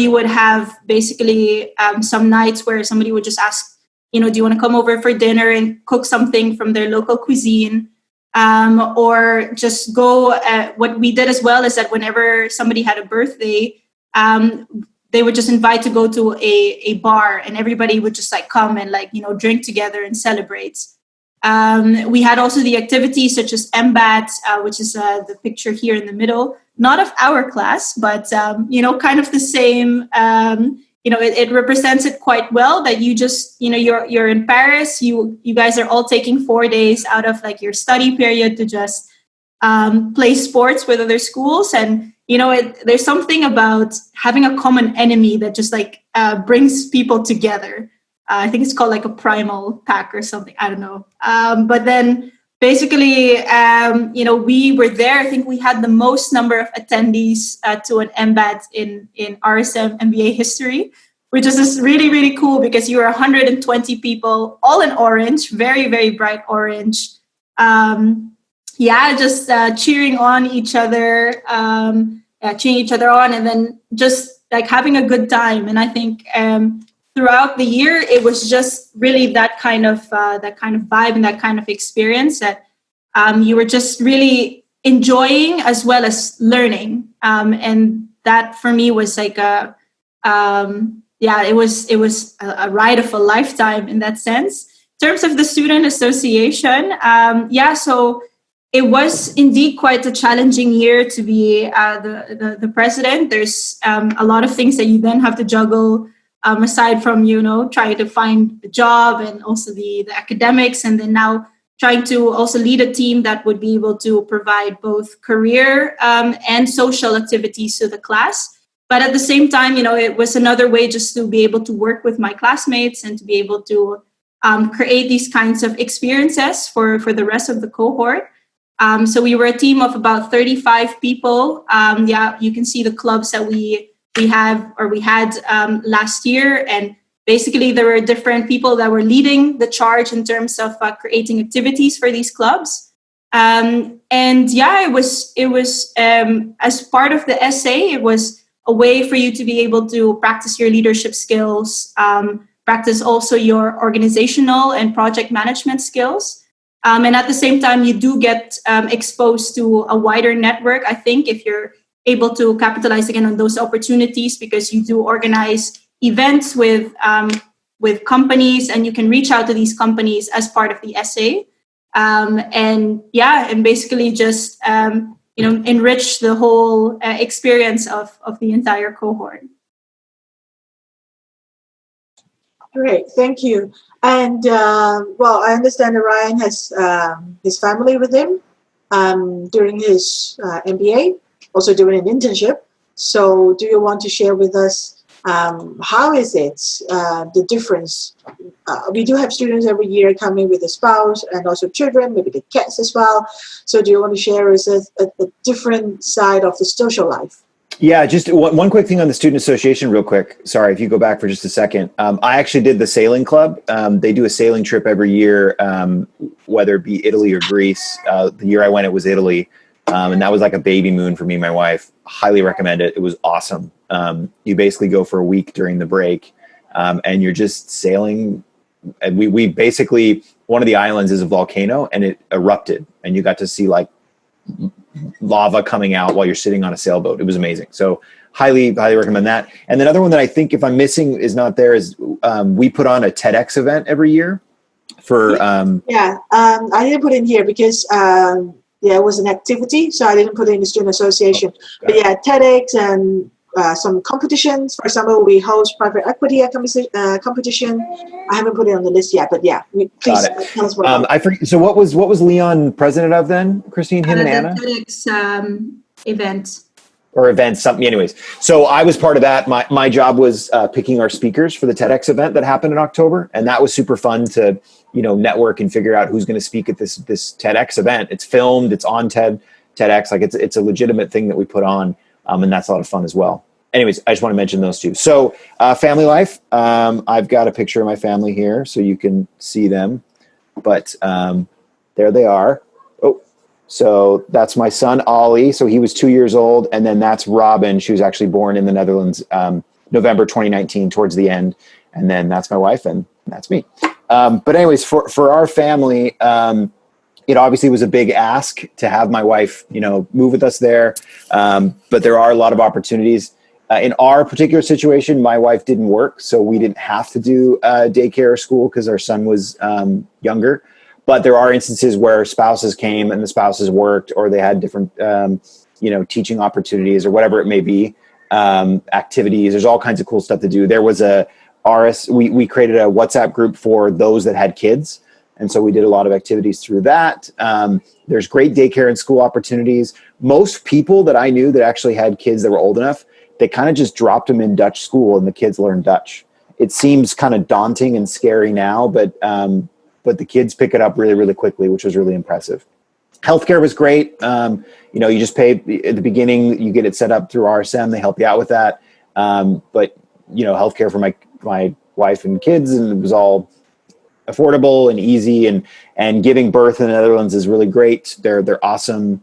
You would have basically some nights where somebody would just ask, do you want to come over for dinner and cook something from their local cuisine? Or just go, what we did as well is that whenever somebody had a birthday, they would just invite to go to a bar, and everybody would just come and drink together and celebrate. We had also the activities such as MBAT, which is the picture here in the middle, not of our class, but, kind of the same, it represents it quite well that you just, you're in Paris, you guys are all taking 4 days out of your study period to just play sports with other schools. And, there's something about having a common enemy that just brings people together. I think it's called a primal pack or something. I don't know. But then basically, we were there. I think we had the most number of attendees to an MBAT in RSM MBA history, which is really, really cool because you were 120 people, all in orange, very, very bright orange. Just cheering on each other, cheering each other on, and then just like having a good time. And I think throughout the year, it was just really that kind of vibe and that kind of experience that you were just really enjoying as well as learning. And that for me was like it was a ride of a lifetime in that sense. In terms of the student association, so it was indeed quite a challenging year to be the president. There's a lot of things that you then have to juggle aside from, trying to find a job and also the academics, and then now trying to also lead a team that would be able to provide both career and social activities to the class. But at the same time, it was another way just to be able to work with my classmates and to be able to create these kinds of experiences for the rest of the cohort. So we were a team of about 35 people. You can see the clubs that we had last year. And basically there were different people that were leading the charge in terms of creating activities for these clubs. It was as part of the essay, it was a way for you to be able to practice your leadership skills, practice also your organizational and project management skills. And at the same time, you do get exposed to a wider network, I think, if you're able to capitalize again on those opportunities, because you do organize events with companies, and you can reach out to these companies as part of the essay. And basically just enrich the whole experience of the entire cohort. Great, thank you. And I understand that Ryan has his family with him during his MBA, also doing an internship. So do you want to share with us how is it, the difference? We do have students every year coming with a spouse and also children, maybe the cats as well. So do you want to share with us a different side of the social life? Yeah, just one quick thing on the Student Association real quick. Sorry, if you go back for just a second. I actually did the sailing club. They do a sailing trip every year, whether it be Italy or Greece. The year I went, it was Italy. And that was like a baby moon for me and my wife. Highly recommend it. It was awesome. You basically go for a week during the break, and you're just sailing. And we basically, one of the islands is a volcano, and it erupted. And you got to see like lava coming out while you're sitting on a sailboat. It was amazing. So highly recommend that. And another one that I think, if I'm missing, is not there is we put on a Tedx event every year for. I didn't put in here because it was an activity, so I didn't put it in the student association. But Tedx and some competitions. For example, we host private equity competition. I haven't put it on the list yet, but please tell us what. I forget. So what was Leon president of then, Christine? Him and Anna? The Tedx event. Or events, something. Anyways, so I was part of that. My job was picking our speakers for the TEDx event that happened in October, and that was super fun to network and figure out who's going to speak at this TEDx event. It's filmed, it's on TEDx, like it's a legitimate thing that we put on, and that's a lot of fun as well. Anyways, I just want to mention those two. So family life, I've got a picture of my family here, so you can see them. But there they are. So that's my son, Ollie. So he was 2 years old. And then that's Robin. She was actually born in the Netherlands, November 2019, towards the end. And then that's my wife, and that's me. But anyways, for our family, it obviously was a big ask to have my wife, move with us there. But there are a lot of opportunities. In our particular situation, my wife didn't work, so we didn't have to do daycare or school because our son was younger. But there are instances where spouses came and the spouses worked, or they had different, teaching opportunities or whatever it may be, activities. There's all kinds of cool stuff to do. There was we created a WhatsApp group for those that had kids. And so we did a lot of activities through that. There's great daycare and school opportunities. Most people that I knew that actually had kids that were old enough, they kind of just dropped them in Dutch school and the kids learned Dutch. It seems kind of daunting and scary now, but the kids pick it up really, really quickly, which was really impressive. Healthcare was great. You just pay at the beginning, you get it set up through RSM. They help you out with that. But healthcare for my wife and kids, and it was all affordable and easy, and giving birth in the Netherlands is really great. They're awesome.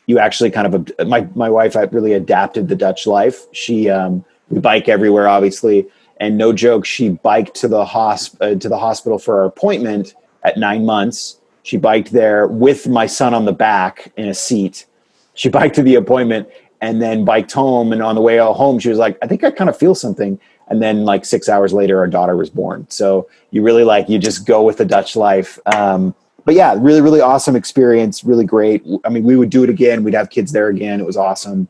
You actually kind of, my wife really adapted the Dutch life. We bike everywhere, obviously, and no joke, she biked to the hospital for our appointment at 9 months. She biked there with my son on the back in a seat. She biked to the appointment and then biked home. And on the way home, she was like, I think I kind of feel something. And then like 6 hours later, our daughter was born. So you really you just go with the Dutch life. But yeah, really, really awesome experience. Really great. I mean, we would do it again. We'd have kids there again. It was awesome.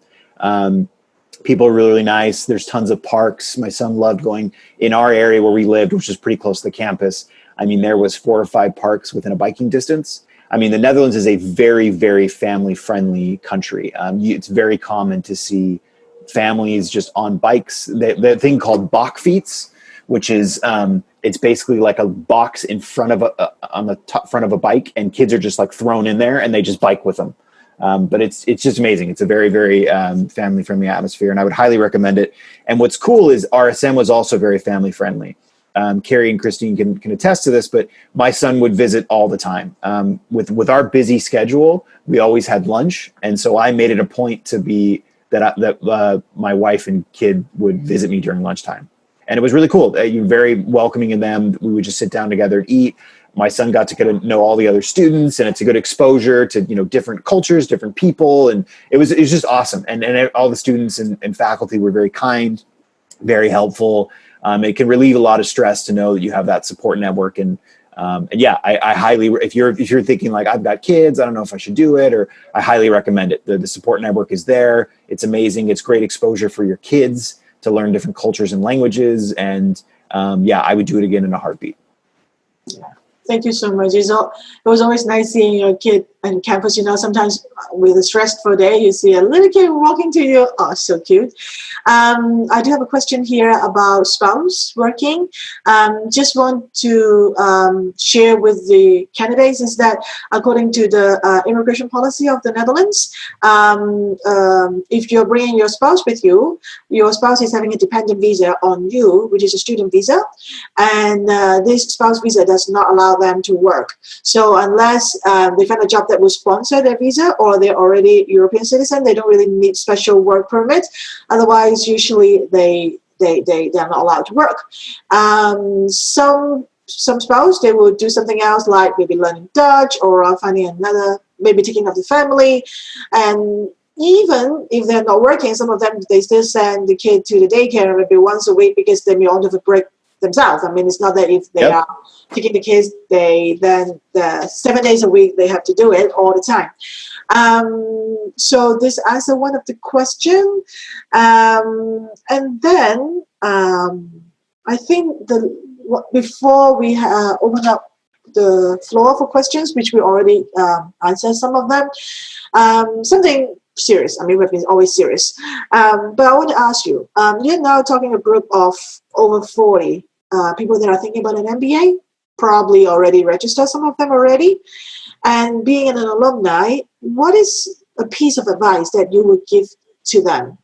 People are really, really nice. There's tons of parks. My son loved going in our area where we lived, which is pretty close to the campus. I mean, there was 4 or 5 parks within a biking distance. I mean, the Netherlands is a very, very family-friendly country. It's very common to see families just on bikes. The thing called bakfiets, which is it's basically like a box in front of on the front of a bike, and kids are just like thrown in there and they just bike with them. But it's just amazing. It's a very, very family-friendly atmosphere, and I would highly recommend it. And what's cool is RSM was also very family-friendly. Carrie and Christine can attest to this, but my son would visit all the time. With our busy schedule, we always had lunch, and so I made it a point to be that my wife and kid would visit me during lunchtime, and it was really cool. You're very welcoming in them. We would just sit down together and eat. My son got to get to know all the other students, and it's a good exposure to different cultures, different people, and it was just awesome. And all the students and faculty were very kind, very helpful. It can relieve a lot of stress to know that you have that support network. And yeah, I highly, if you're thinking like, I've got kids, I don't know if I should do it, or I highly recommend it. The support network is there. It's amazing. It's great exposure for your kids to learn different cultures and languages. And yeah, I would do it again in a heartbeat. Yeah. Thank you so much. It was always nice seeing your kid on campus. Sometimes with a stressful day, you see a little kid walking to you. Oh, so cute. I do have a question here about spouse working. Just want to share with the candidates is that according to the immigration policy of the Netherlands, if you're bringing your spouse with you, your spouse is having a dependent visa on you, which is a student visa, and this spouse visa does not allow them to work. So unless they find a job that will sponsor their visa, or they're already European citizen, they don't really need special work permit. Otherwise, usually they're not allowed to work. Some spouse, they will do something else, like maybe learning Dutch or finding another, maybe taking care of the family. And even if they're not working, some of them, they still send the kid to the daycare maybe once a week because they may want to have a break themselves. I mean, it's not that if they are taking the kids, then 7 days a week they have to do it all the time. So this answer one of the question, and then I think before we open up the floor for questions, which we already answered some of them, something serious. I mean, we've been always serious, but I want to ask you. You're now talking a group of over 40 people that are thinking about an MBA, probably already registered, some of them already. And being an alumni, what is a piece of advice that you would give to them?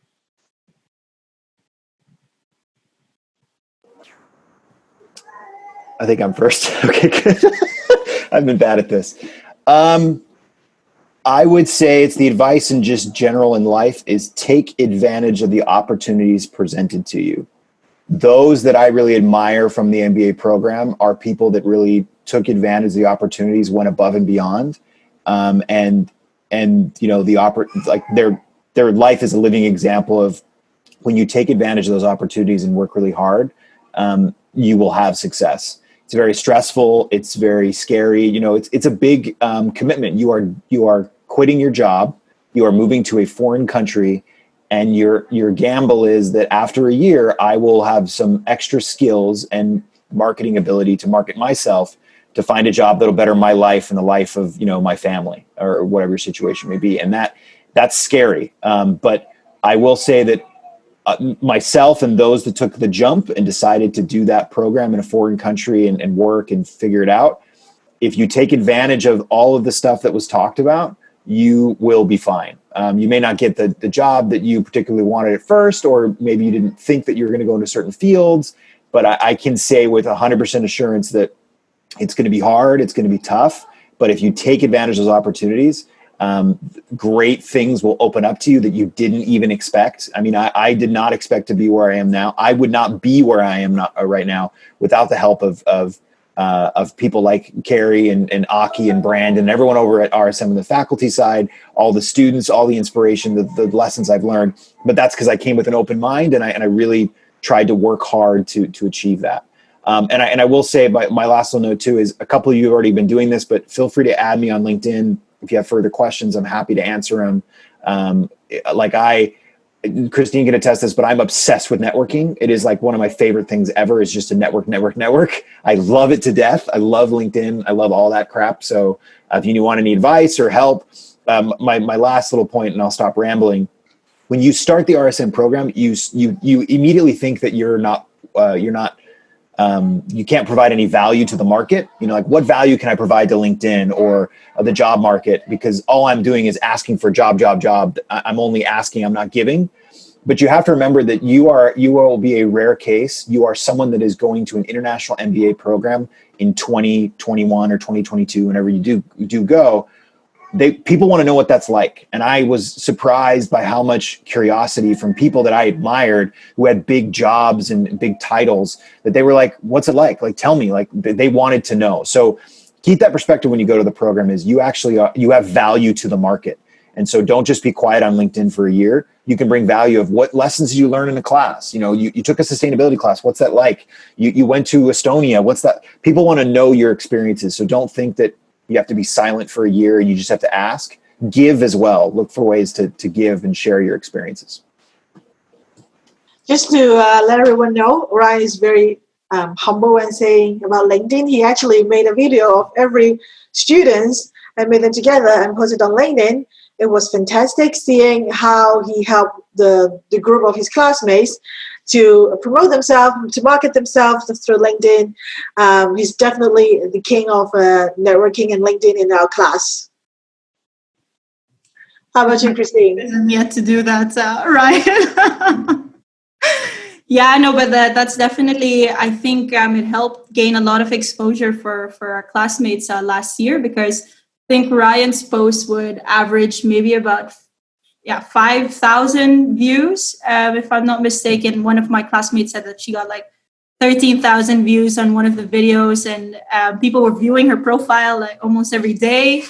I think I'm first. Okay, good. I've been bad at this. I would say it's the advice in just general in life is take advantage of the opportunities presented to you. Those that I really admire from the MBA program are people that really took advantage of the opportunities, went above and beyond, and like their life is a living example of when you take advantage of those opportunities and work really hard, you will have success. It's very stressful. It's very scary. It's a big commitment. You are quitting your job. You are moving to a foreign country. And your gamble is that after a year, I will have some extra skills and marketing ability to market myself to find a job that'll better my life and the life of my family or whatever your situation may be. And that's scary. But I will say that myself and those that took the jump and decided to do that program in a foreign country and work and figure it out, if you take advantage of all of the stuff that was talked about, you will be fine. You may not get the job that you particularly wanted at first, or maybe you didn't think that you were going to go into certain fields, but I can say with 100% assurance that it's going to be hard. It's going to be tough. But if you take advantage of those opportunities, great things will open up to you that you didn't even expect. I mean, I did not expect to be where I am now. I would not be where I am right now without the help of people like Carrie and Aki and Brandon and everyone over at RSM on the faculty side, all the students, all the inspiration, the lessons I've learned. But that's because I came with an open mind and I really tried to work hard to achieve that. And I will say, my last little note too is a couple of you have already been doing this, but feel free to add me on LinkedIn. If you have further questions, I'm happy to answer them. Christine can attest this, but I'm obsessed with networking. It is like one of my favorite things ever is just to network. I love it to death. I love LinkedIn. I love all that crap. So if you want any advice or help, my last little point, and I'll stop rambling. When you start the RSM program, you immediately think that you can't provide any value to the market. Like what value can I provide to LinkedIn or the job market? Because all I'm doing is asking for job. I'm only asking, I'm not giving. But you have to remember that you will be a rare case. You are someone that is going to an international MBA program in 2021 or 2022, whenever you do go. People want to know what that's like. And I was surprised by how much curiosity from people that I admired who had big jobs and big titles that they were like, what's it like? Like, tell me, like they wanted to know. So keep that perspective when you go to the program is you have value to the market. And so don't just be quiet on LinkedIn for a year. You can bring value of what lessons did you learn in a class? You took a sustainability class. What's that like? You went to Estonia. What's that? People want to know your experiences. So don't think that you have to be silent for a year and you just have to ask. Give as well. Look for ways to give and share your experiences. Just to let everyone know, Ryan is very humble when saying about LinkedIn. He actually made a video of every students and made them together and posted on LinkedIn. It was fantastic seeing how he helped the group of his classmates to promote themselves, to market themselves through LinkedIn. He's definitely the king of networking and LinkedIn in our class. How about you, Christine? I'm yet to do that, Ryan. Yeah, no, but that's definitely, I think it helped gain a lot of exposure for our classmates last year, because I think Ryan's post would average maybe about 5,000 views. If I'm not mistaken, one of my classmates said that she got like 13,000 views on one of the videos, and people were viewing her profile like almost every day.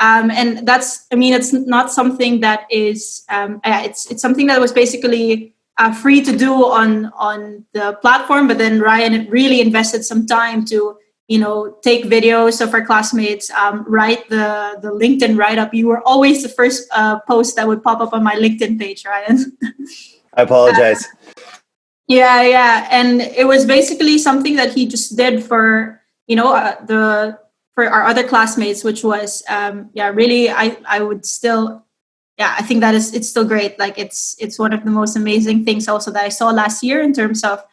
And it's not something that is, it's something that was basically free to do on the platform. But then Ryan really invested some time to, take videos of our classmates, write the LinkedIn write-up. You were always the first post that would pop up on my LinkedIn page, Ryan. I apologize. Yeah. And it was basically something that he just did for, for our other classmates, which was, really, I would still, I think that it's still great. Like it's one of the most amazing things also that I saw last year in terms of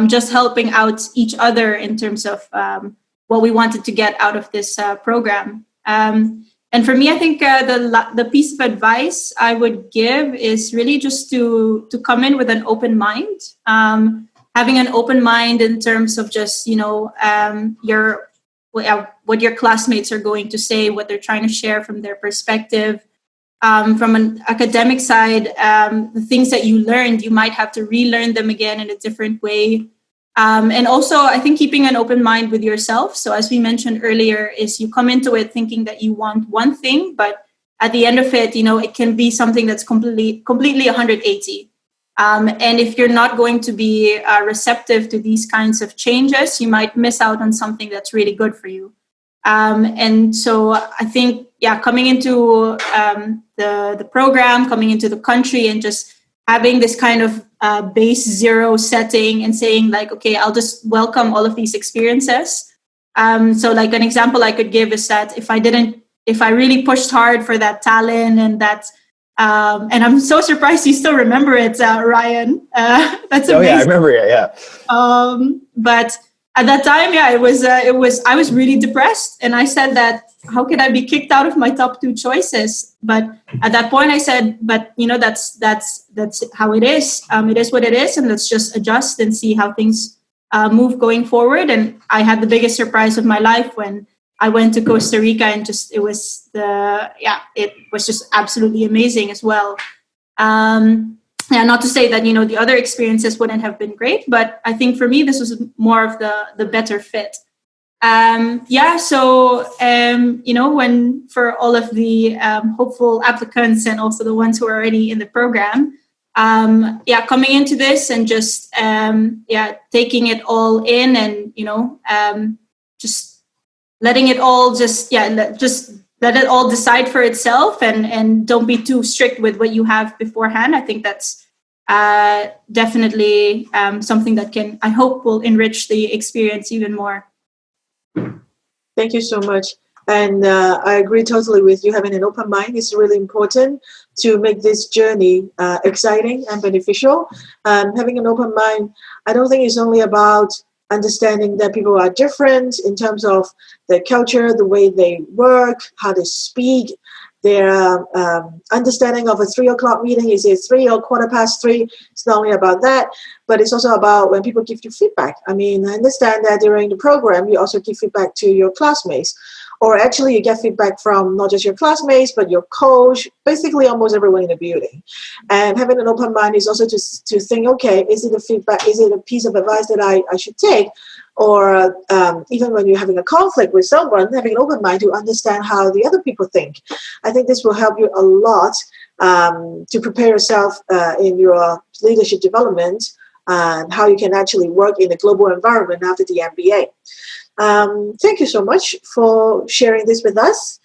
just helping out each other in terms of what we wanted to get out of this program. And for me, I think the piece of advice I would give is really just to come in with an open mind, having an open mind in terms of just, what your classmates are going to say, what they're trying to share from their perspective. From an academic side, the things that you learned, you might have to relearn them again in a different way. And also, I think keeping an open mind with yourself. So as we mentioned earlier, is you come into it thinking that you want one thing, but at the end of it, it can be something that's completely 180. And if you're not going to be receptive to these kinds of changes, you might miss out on something that's really good for you. And so I think, coming into the program, coming into the country and just having this kind of base zero setting and saying like, okay, I'll just welcome all of these experiences. So like an example I could give is that if I really pushed hard for that talent and that, and I'm so surprised you still remember it, Ryan. That's amazing. Oh yeah, I remember it. Yeah. But at that time, I was really depressed, and I said that how could I be kicked out of my top two choices? But at that point, I said, but that's how it is. It is what it is, and let's just adjust and see how things move going forward. And I had the biggest surprise of my life when I went to Costa Rica, and it was just absolutely amazing as well. Not to say that, the other experiences wouldn't have been great, but I think for me, this was more of the better fit. When for all of the hopeful applicants and also the ones who are already in the program, coming into this and just taking it all in, and just letting it all just let it all decide for itself, and don't be too strict with what you have beforehand. I think that's definitely something that I hope will enrich the experience even more. Thank you so much. And I agree totally with you. Having an open mind is really important to make this journey exciting and beneficial. Having an open mind, I don't think it's only about understanding that people are different in terms of their culture, the way they work, how they speak, their understanding of a 3 o'clock meeting. Is it 3 or 3:15? It's not only about that, but it's also about when people give you feedback. I mean, I understand that during the program, you also give feedback to your classmates. Or actually, you get feedback from not just your classmates, but your coach, basically almost everyone in the building. And having an open mind is also just to think, okay, is it a feedback? Is it a piece of advice that I should take? Or even when you're having a conflict with someone, having an open mind to understand how the other people think. I think this will help you a lot to prepare yourself in your leadership development and how you can actually work in a global environment after the MBA. Thank you so much for sharing this with us.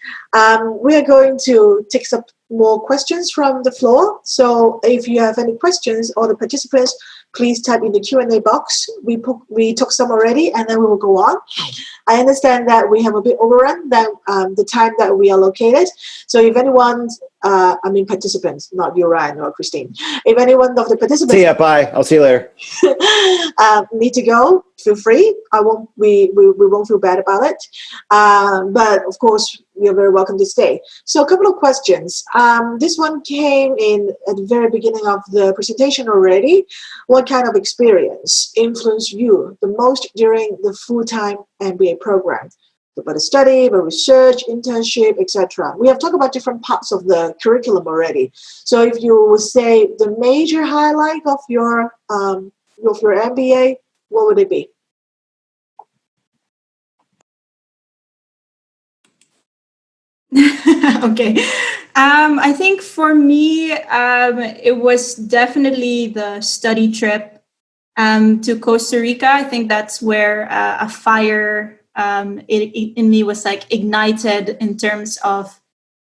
We are going to take some more questions from the floor. So if you have any questions, or the participants, please type in the Q&A box. We took some already, and then we will go on. I understand that we have a bit overrun than the time that we allocated. So if anyone, participants, not you, Ryan or Christine. If anyone of the participants... See ya, bye. I'll see you later. Need to go, feel free. We won't feel bad about it. But of course, you're very welcome to stay. So a couple of questions. This one came in at the very beginning of the presentation already. What kind of experience influenced you the most during the full-time MBA program? About the study, about research, internship, etc. We have talked about different parts of the curriculum already. So if you would say the major highlight of your MBA, what would it be? Okay. I think for me, it was definitely the study trip to Costa Rica. I think that's where a fire in me was ignited in terms of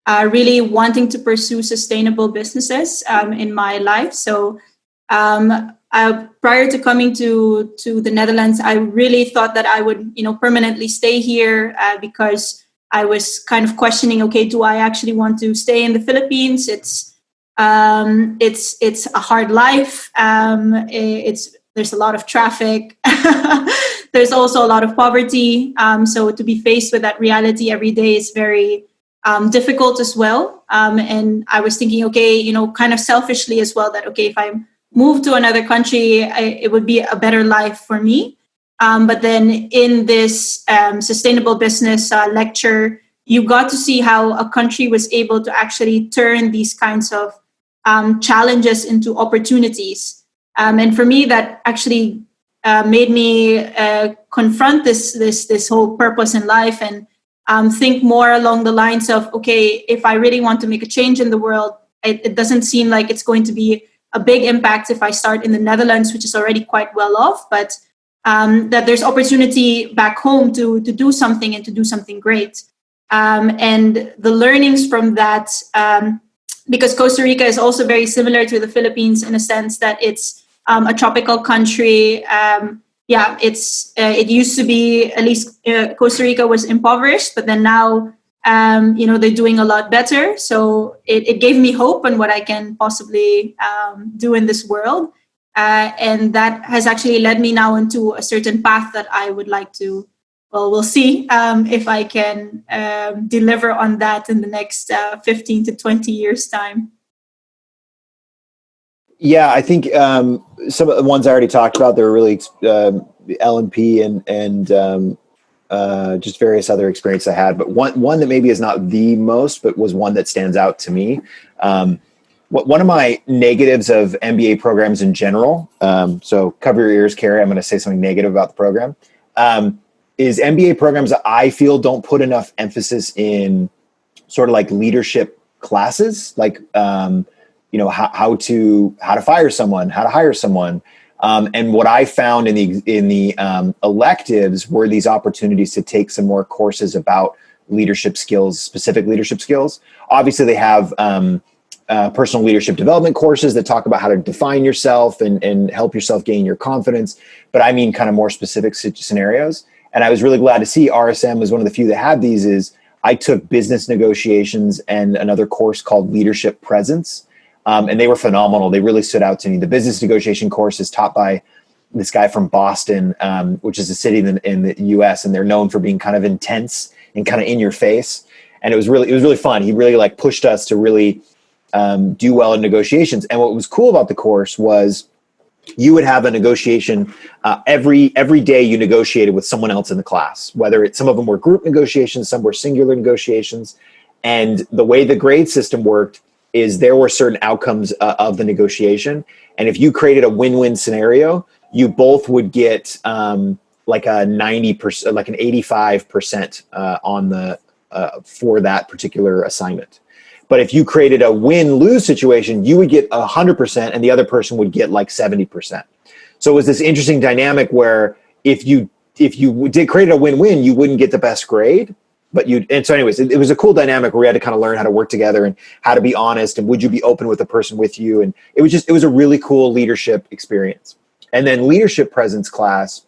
really wanting to pursue sustainable businesses in my life. So prior to coming to the Netherlands, I really thought that I would, permanently stay here because I was kind of questioning, okay, do I actually want to stay in the Philippines? It's a hard life. There's a lot of traffic. There's also a lot of poverty. So to be faced with that reality every day is very difficult as well. And I was thinking, okay, kind of selfishly as well, that, okay, if I move to another country, it would be a better life for me. But then in this sustainable business lecture, you got to see how a country was able to actually turn these kinds of challenges into opportunities. And for me, that actually made me confront this whole purpose in life and think more along the lines of, okay, if I really want to make a change in the world, it doesn't seem like it's going to be a big impact if I start in the Netherlands, which is already quite well off, but that there's opportunity back home to do something and to do something great. And the learnings from that, because Costa Rica is also very similar to the Philippines in a sense that it's a tropical country. It used to be, at least Costa Rica was impoverished, but then now, they're doing a lot better. So it gave me hope on what I can possibly do in this world. And that has actually led me now into a certain path that I would like to, we'll see if I can deliver on that in the next 15 to 20 years' time. Yeah, I think some of the ones I already talked about, they were really L&P and just various other experiences I had. But one that maybe is not the most, but was one that stands out to me. One of my negatives of MBA programs in general, so cover your ears, Carrie, I'm going to say something negative about the program, is MBA programs that I feel don't put enough emphasis in sort of like leadership classes, like how to fire someone, how to hire someone. And what I found in the electives were these opportunities to take some more courses about leadership skills, specific leadership skills. Obviously, they have personal leadership development courses that talk about how to define yourself and help yourself gain your confidence. But I mean kind of more specific scenarios. And I was really glad to see RSM was one of the few that had these. Is I took business negotiations and another course called Leadership Presence. And they were phenomenal. They really stood out to me. The business negotiation course is taught by this guy from Boston, which is a city in the US, and they're known for being kind of intense and kind of in your face. And it was really fun. He really like pushed us to really do well in negotiations. And what was cool about the course was you would have a negotiation every day. You negotiated with someone else in the class, whether some of them were group negotiations, some were singular negotiations. And the way the grade system worked is there were certain outcomes of the negotiation. And if you created a win-win scenario, you both would get like a 90%, like an 85% on the for that particular assignment. But if you created a win-lose situation, you would get 100% and the other person would get like 70%. So it was this interesting dynamic where if you did create a win-win, you wouldn't get the best grade. And so anyways, it was a cool dynamic where we had to kind of learn how to work together and how to be honest and would you be open with the person with you. And it was a really cool leadership experience. And then leadership presence class,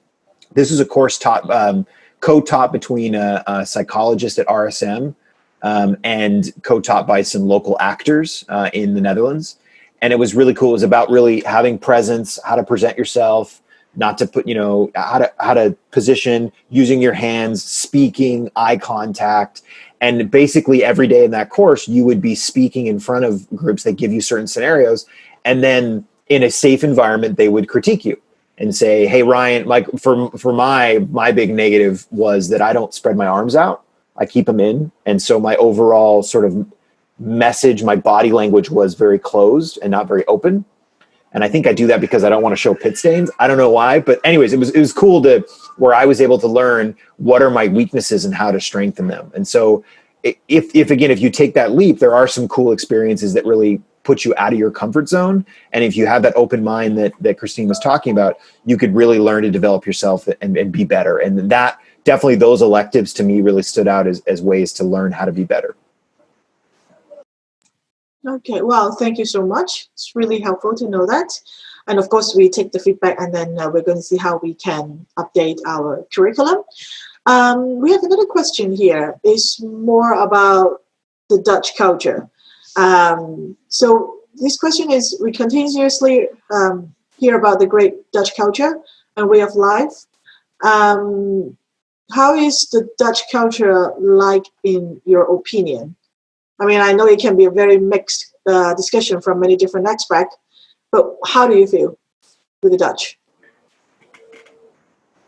this is a course co-taught between a psychologist at RSM and co-taught by some local actors in the Netherlands. And it was really cool. It was about really having presence, how to present yourself, not to put, how to position, using your hands, speaking, eye contact. And basically every day in that course, you would be speaking in front of groups that give you certain scenarios. And then in a safe environment, they would critique you and say, hey, Ryan, like for my big negative was that I don't spread my arms out. I keep them in. And so my overall sort of message, my body language was very closed and not very open. And I think I do that because I don't want to show pit stains. I don't know why, but anyways, it was cool where I was able to learn what are my weaknesses and how to strengthen them. And so if you take that leap, there are some cool experiences that really put you out of your comfort zone. And if you have that open mind that Christine was talking about, you could really learn to develop yourself and be better. And that definitely those electives to me really stood out as ways to learn how to be better. Okay, well, thank you so much. It's really helpful to know that. And of course, we take the feedback and then we're going to see how we can update our curriculum. We have another question here. It's more about the Dutch culture. So this question is, we continuously hear about the great Dutch culture and way of life. How is the Dutch culture like in your opinion? I mean, I know it can be a very mixed discussion from many different aspects, but how do you feel with the Dutch?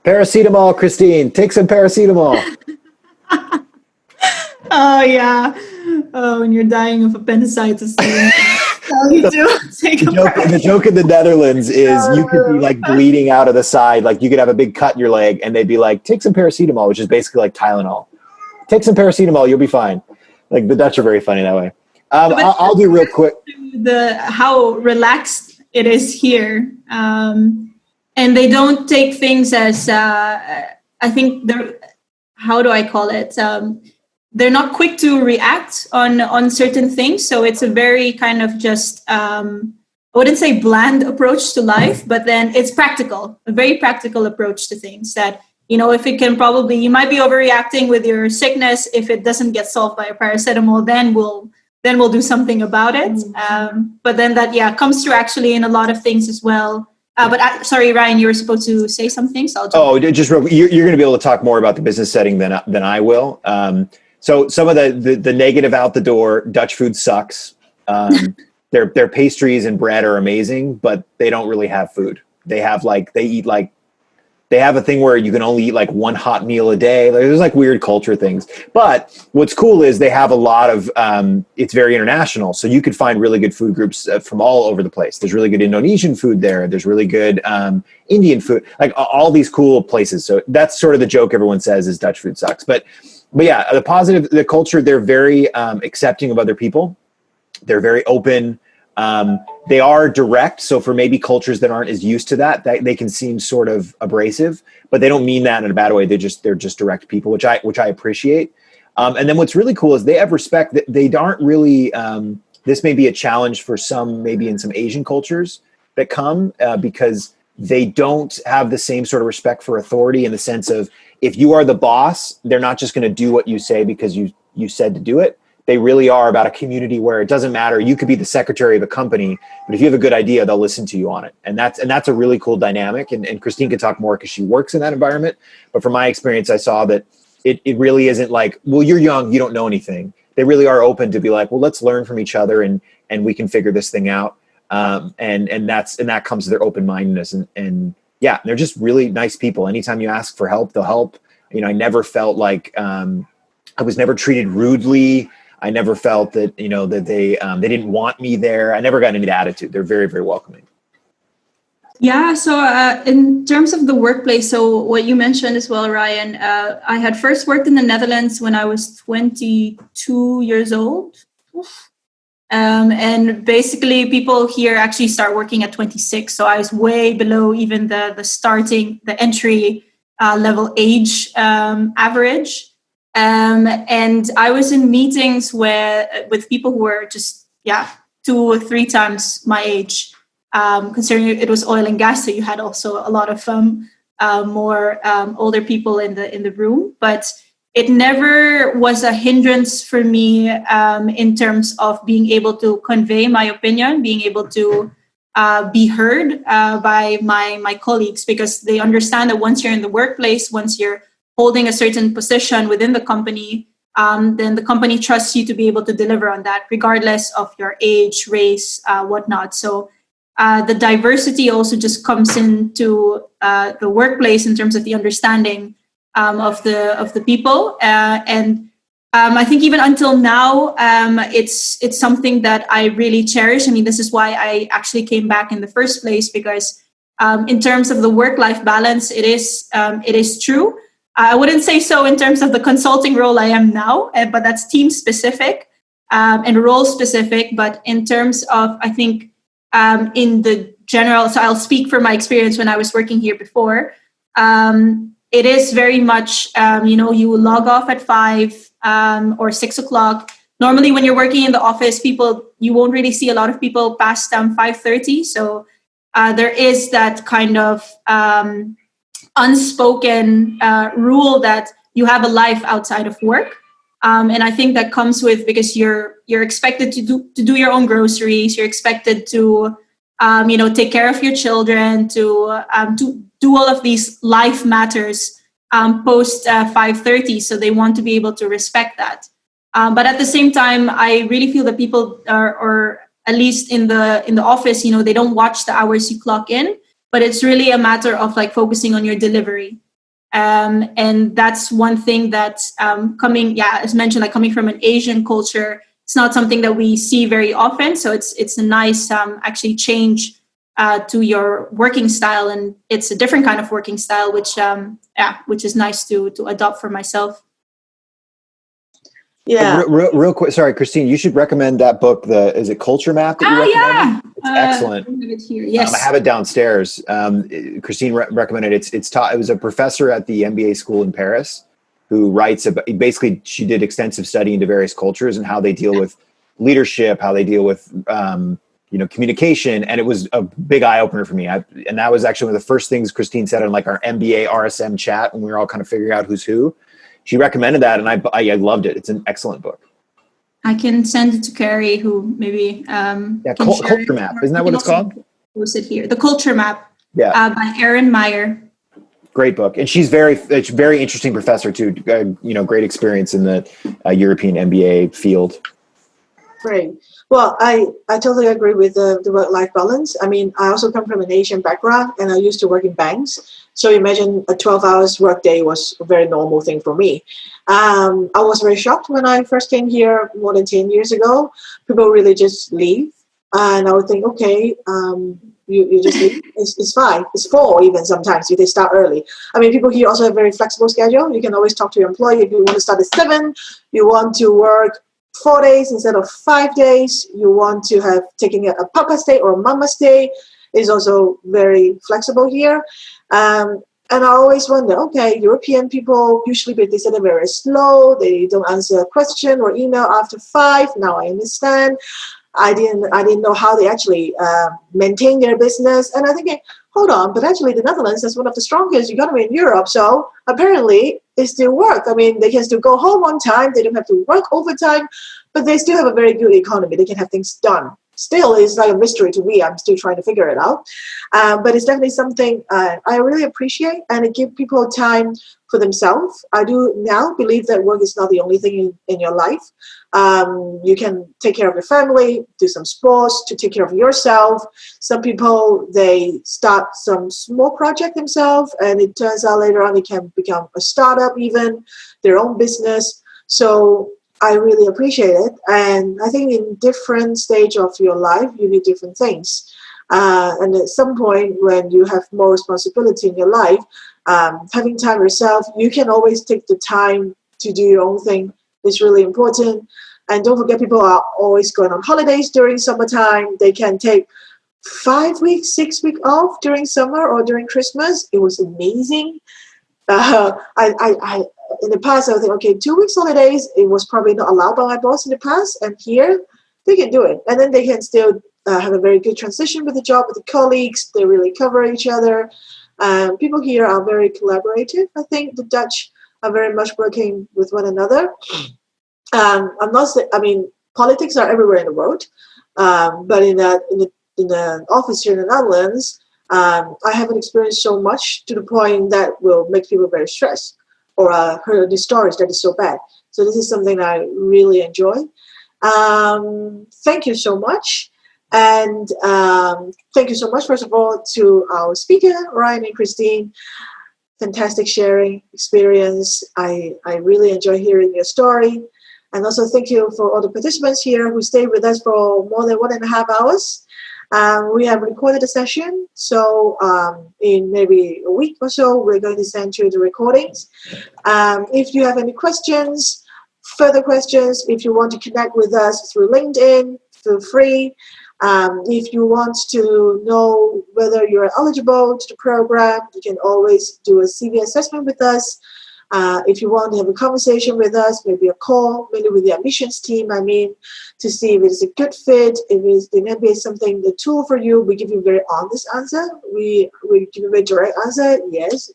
Paracetamol, Christine. Take some paracetamol. Oh, yeah. Oh, when you're dying of appendicitis. The joke in the Netherlands is you could be like bleeding out of the side. Like you could have a big cut in your leg and they'd be like, take some paracetamol, which is basically like Tylenol. Take some paracetamol, you'll be fine. Like the Dutch are very funny that way. I'll do real quick. How relaxed it is here. And they don't take things as, I think, how do I call it? They're not quick to react on certain things. So it's a very kind of just, I wouldn't say bland approach to life, but then it's practical, a very practical approach to things that, if it can you might be overreacting with your sickness. If it doesn't get solved by a paracetamol, then we'll do something about it. But then that, comes through actually in a lot of things as well. Sorry, Ryan, you were supposed to say something. So just real quick, you're going to be able to talk more about the business setting than I will. So some of the negative out the door, Dutch food sucks. their pastries and bread are amazing, but they don't really have food. They have they have a thing where you can only eat like one hot meal a day. There's like weird culture things. But what's cool is they have a lot of, it's very international. So you could find really good food groups from all over the place. There's really good Indonesian food there. There's really good Indian food, like all these cool places. So that's sort of the joke everyone says is Dutch food sucks. But yeah, the culture, they're very accepting of other people. They're very open. They are direct. So for maybe cultures that aren't as used to that, they can seem sort of abrasive, but they don't mean that in a bad way. They're just direct people, which I appreciate. And then what's really cool is they have respect. They aren't really, this may be a challenge for some, maybe in some Asian cultures that come, because they don't have the same sort of respect for authority in the sense of, if you are the boss, they're not just going to do what you say because you said to do it. They really are about a community where it doesn't matter. You could be the secretary of a company, but if you have a good idea, they'll listen to you on it. And that's a really cool dynamic. And Christine could talk more because she works in that environment. But from my experience, I saw that it really isn't like, well, you're young, you don't know anything. They really are open to be like, well, let's learn from each other and we can figure this thing out. And that comes to their open-mindedness. And yeah, they're just really nice people. Anytime you ask for help, they'll help. I never felt like I was never treated rudely. I never felt that, that they didn't want me there. I never got any attitude. They're very, very welcoming. Yeah. So in terms of the workplace, so what you mentioned as well, Ryan, I had first worked in the Netherlands when I was 22 years old. And basically people here actually start working at 26. So I was way below even the entry level age average. And I was in meetings with people who were just 2 or 3 times my age, considering it was oil and gas, so you had also a lot of more older people in the room. But it never was a hindrance for me in terms of being able to convey my opinion, being able to be heard by my colleagues, because they understand that once you're in the workplace, once you're holding a certain position within the company, then the company trusts you to be able to deliver on that, regardless of your age, race, whatnot. So the diversity also just comes into the workplace in terms of the understanding of the people. And I think even until now, it's something that I really cherish. I mean, this is why I actually came back in the first place, because in terms of the work-life balance, it is true. I wouldn't say so in terms of the consulting role I am now, but that's team specific and role specific. But in terms of, I think, in the general, so I'll speak from my experience when I was working here before. It is very much, you log off at 5 or 6 o'clock. Normally, when you're working in the office, you won't really see a lot of people past 5:30. So there is that kind of unspoken rule that you have a life outside of work, and I think that comes with, because you're expected to do your own groceries, you're expected to take care of your children, to do all of these life matters post 5:30. So they want to be able to respect that, but at the same time, I really feel that people are, or at least in the office, they don't watch the hours you clock in. But it's really a matter of like focusing on your delivery. And that's one thing that's as mentioned, like coming from an Asian culture, it's not something that we see very often. So it's a nice actually change to your working style. And it's a different kind of working style, which is nice to adopt for myself. Yeah. Real quick, sorry, Christine, you should recommend that book. Is it Culture Map that you recommended? It's excellent. I have it here. Yes. I have it downstairs. Christine recommended it. It's taught. It was a professor at the MBA school in Paris who writes about. Basically, she did extensive study into various cultures and how they deal with leadership, how they deal with communication, and it was a big eye opener for me. And that was actually one of the first things Christine said on like our MBA RSM chat when we were all kind of figuring out who's who. She recommended that, and I loved it. It's an excellent book. I can send it to Carrie, who maybe Culture Map, isn't that what it's called? Post it here. The Culture Map. Yeah. By Erin Meyer. Great book, and she's very interesting professor too. Great experience in the European MBA field. Great. Well, I totally agree with the work-life balance. I mean, I also come from an Asian background and I used to work in banks. So imagine a 12 hours work day was a very normal thing for me. I was very shocked when I first came here more than 10 years ago. People really just leave. And I would think, okay, you just leave. It's fine. It's 4 even sometimes if they start early. I mean, people here also have very flexible schedule. You can always talk to your employee if you want to start at 7, you want to work 4 days instead of 5 days. You want to have taking a papa's day or a mama's day is also very flexible here. And I always wonder, okay, European people usually they say they're very slow. They don't answer a question or email after 5. Now I understand. I didn't know how they actually maintain their business. And I think, hold on, but actually the Netherlands is one of the strongest economy in Europe. So apparently it still works. I mean, they can still go home on time. They don't have to work overtime, but they still have a very good economy. They can have things done. Still, it's like a mystery to me. I'm still trying to figure it out. But it's definitely something I really appreciate, and it gives people time for themselves. I do now believe that work is not the only thing in your life. You can take care of your family, do some sports to take care of yourself. Some people, they start some small project themselves, and it turns out later on it can become a startup, even their own business. So I really appreciate it. And I think in different stage of your life, you need different things. And at some point when you have more responsibility in your life, having time yourself, you can always take the time to do your own thing. It's really important. And don't forget, people are always going on holidays during summertime. They can take 5 weeks, 6 weeks off during summer or during Christmas. It was amazing. I in the past, I would think, okay, 2 weeks holidays, it was probably not allowed by my boss in the past. And here, they can do it. And then they can still have a very good transition with the job, with the colleagues. They really cover each other. People here are very collaborative. I think the Dutch are very much working with one another. I'm not saying, I mean, politics are everywhere in the world. But in the office here in the Netherlands, I haven't experienced so much to the point that will make people very stressed or heard the stories that is so bad. So this is something I really enjoy. Thank you so much. And thank you so much, first of all, to our speaker, Ryan and Christine. Fantastic sharing experience. I really enjoy hearing your story. And also thank you for all the participants here who stayed with us for more than 1.5 hours. We have recorded the session, so in maybe a week or so, we're going to send you the recordings. If you have any questions, further questions, if you want to connect with us through LinkedIn, feel free. If you want to know whether you're eligible to the program, you can always do a CV assessment with us. If you want to have a conversation with us, maybe a call, maybe with the admissions team, to see if it's a good fit, if the MBA is something, the tool for you, we give you a very honest answer. We give you a very direct answer, yes,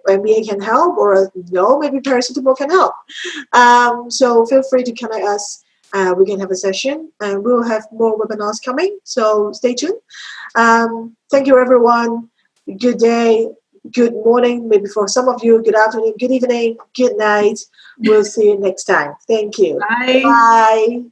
MBA can help, or no, maybe paracetamol can help. So feel free to connect us. We can have a session, and we'll have more webinars coming, so stay tuned. Thank you, everyone. Good day. Good morning, maybe for some of you, good afternoon, good evening, good night. We'll see you next time. Thank you. Bye. Bye.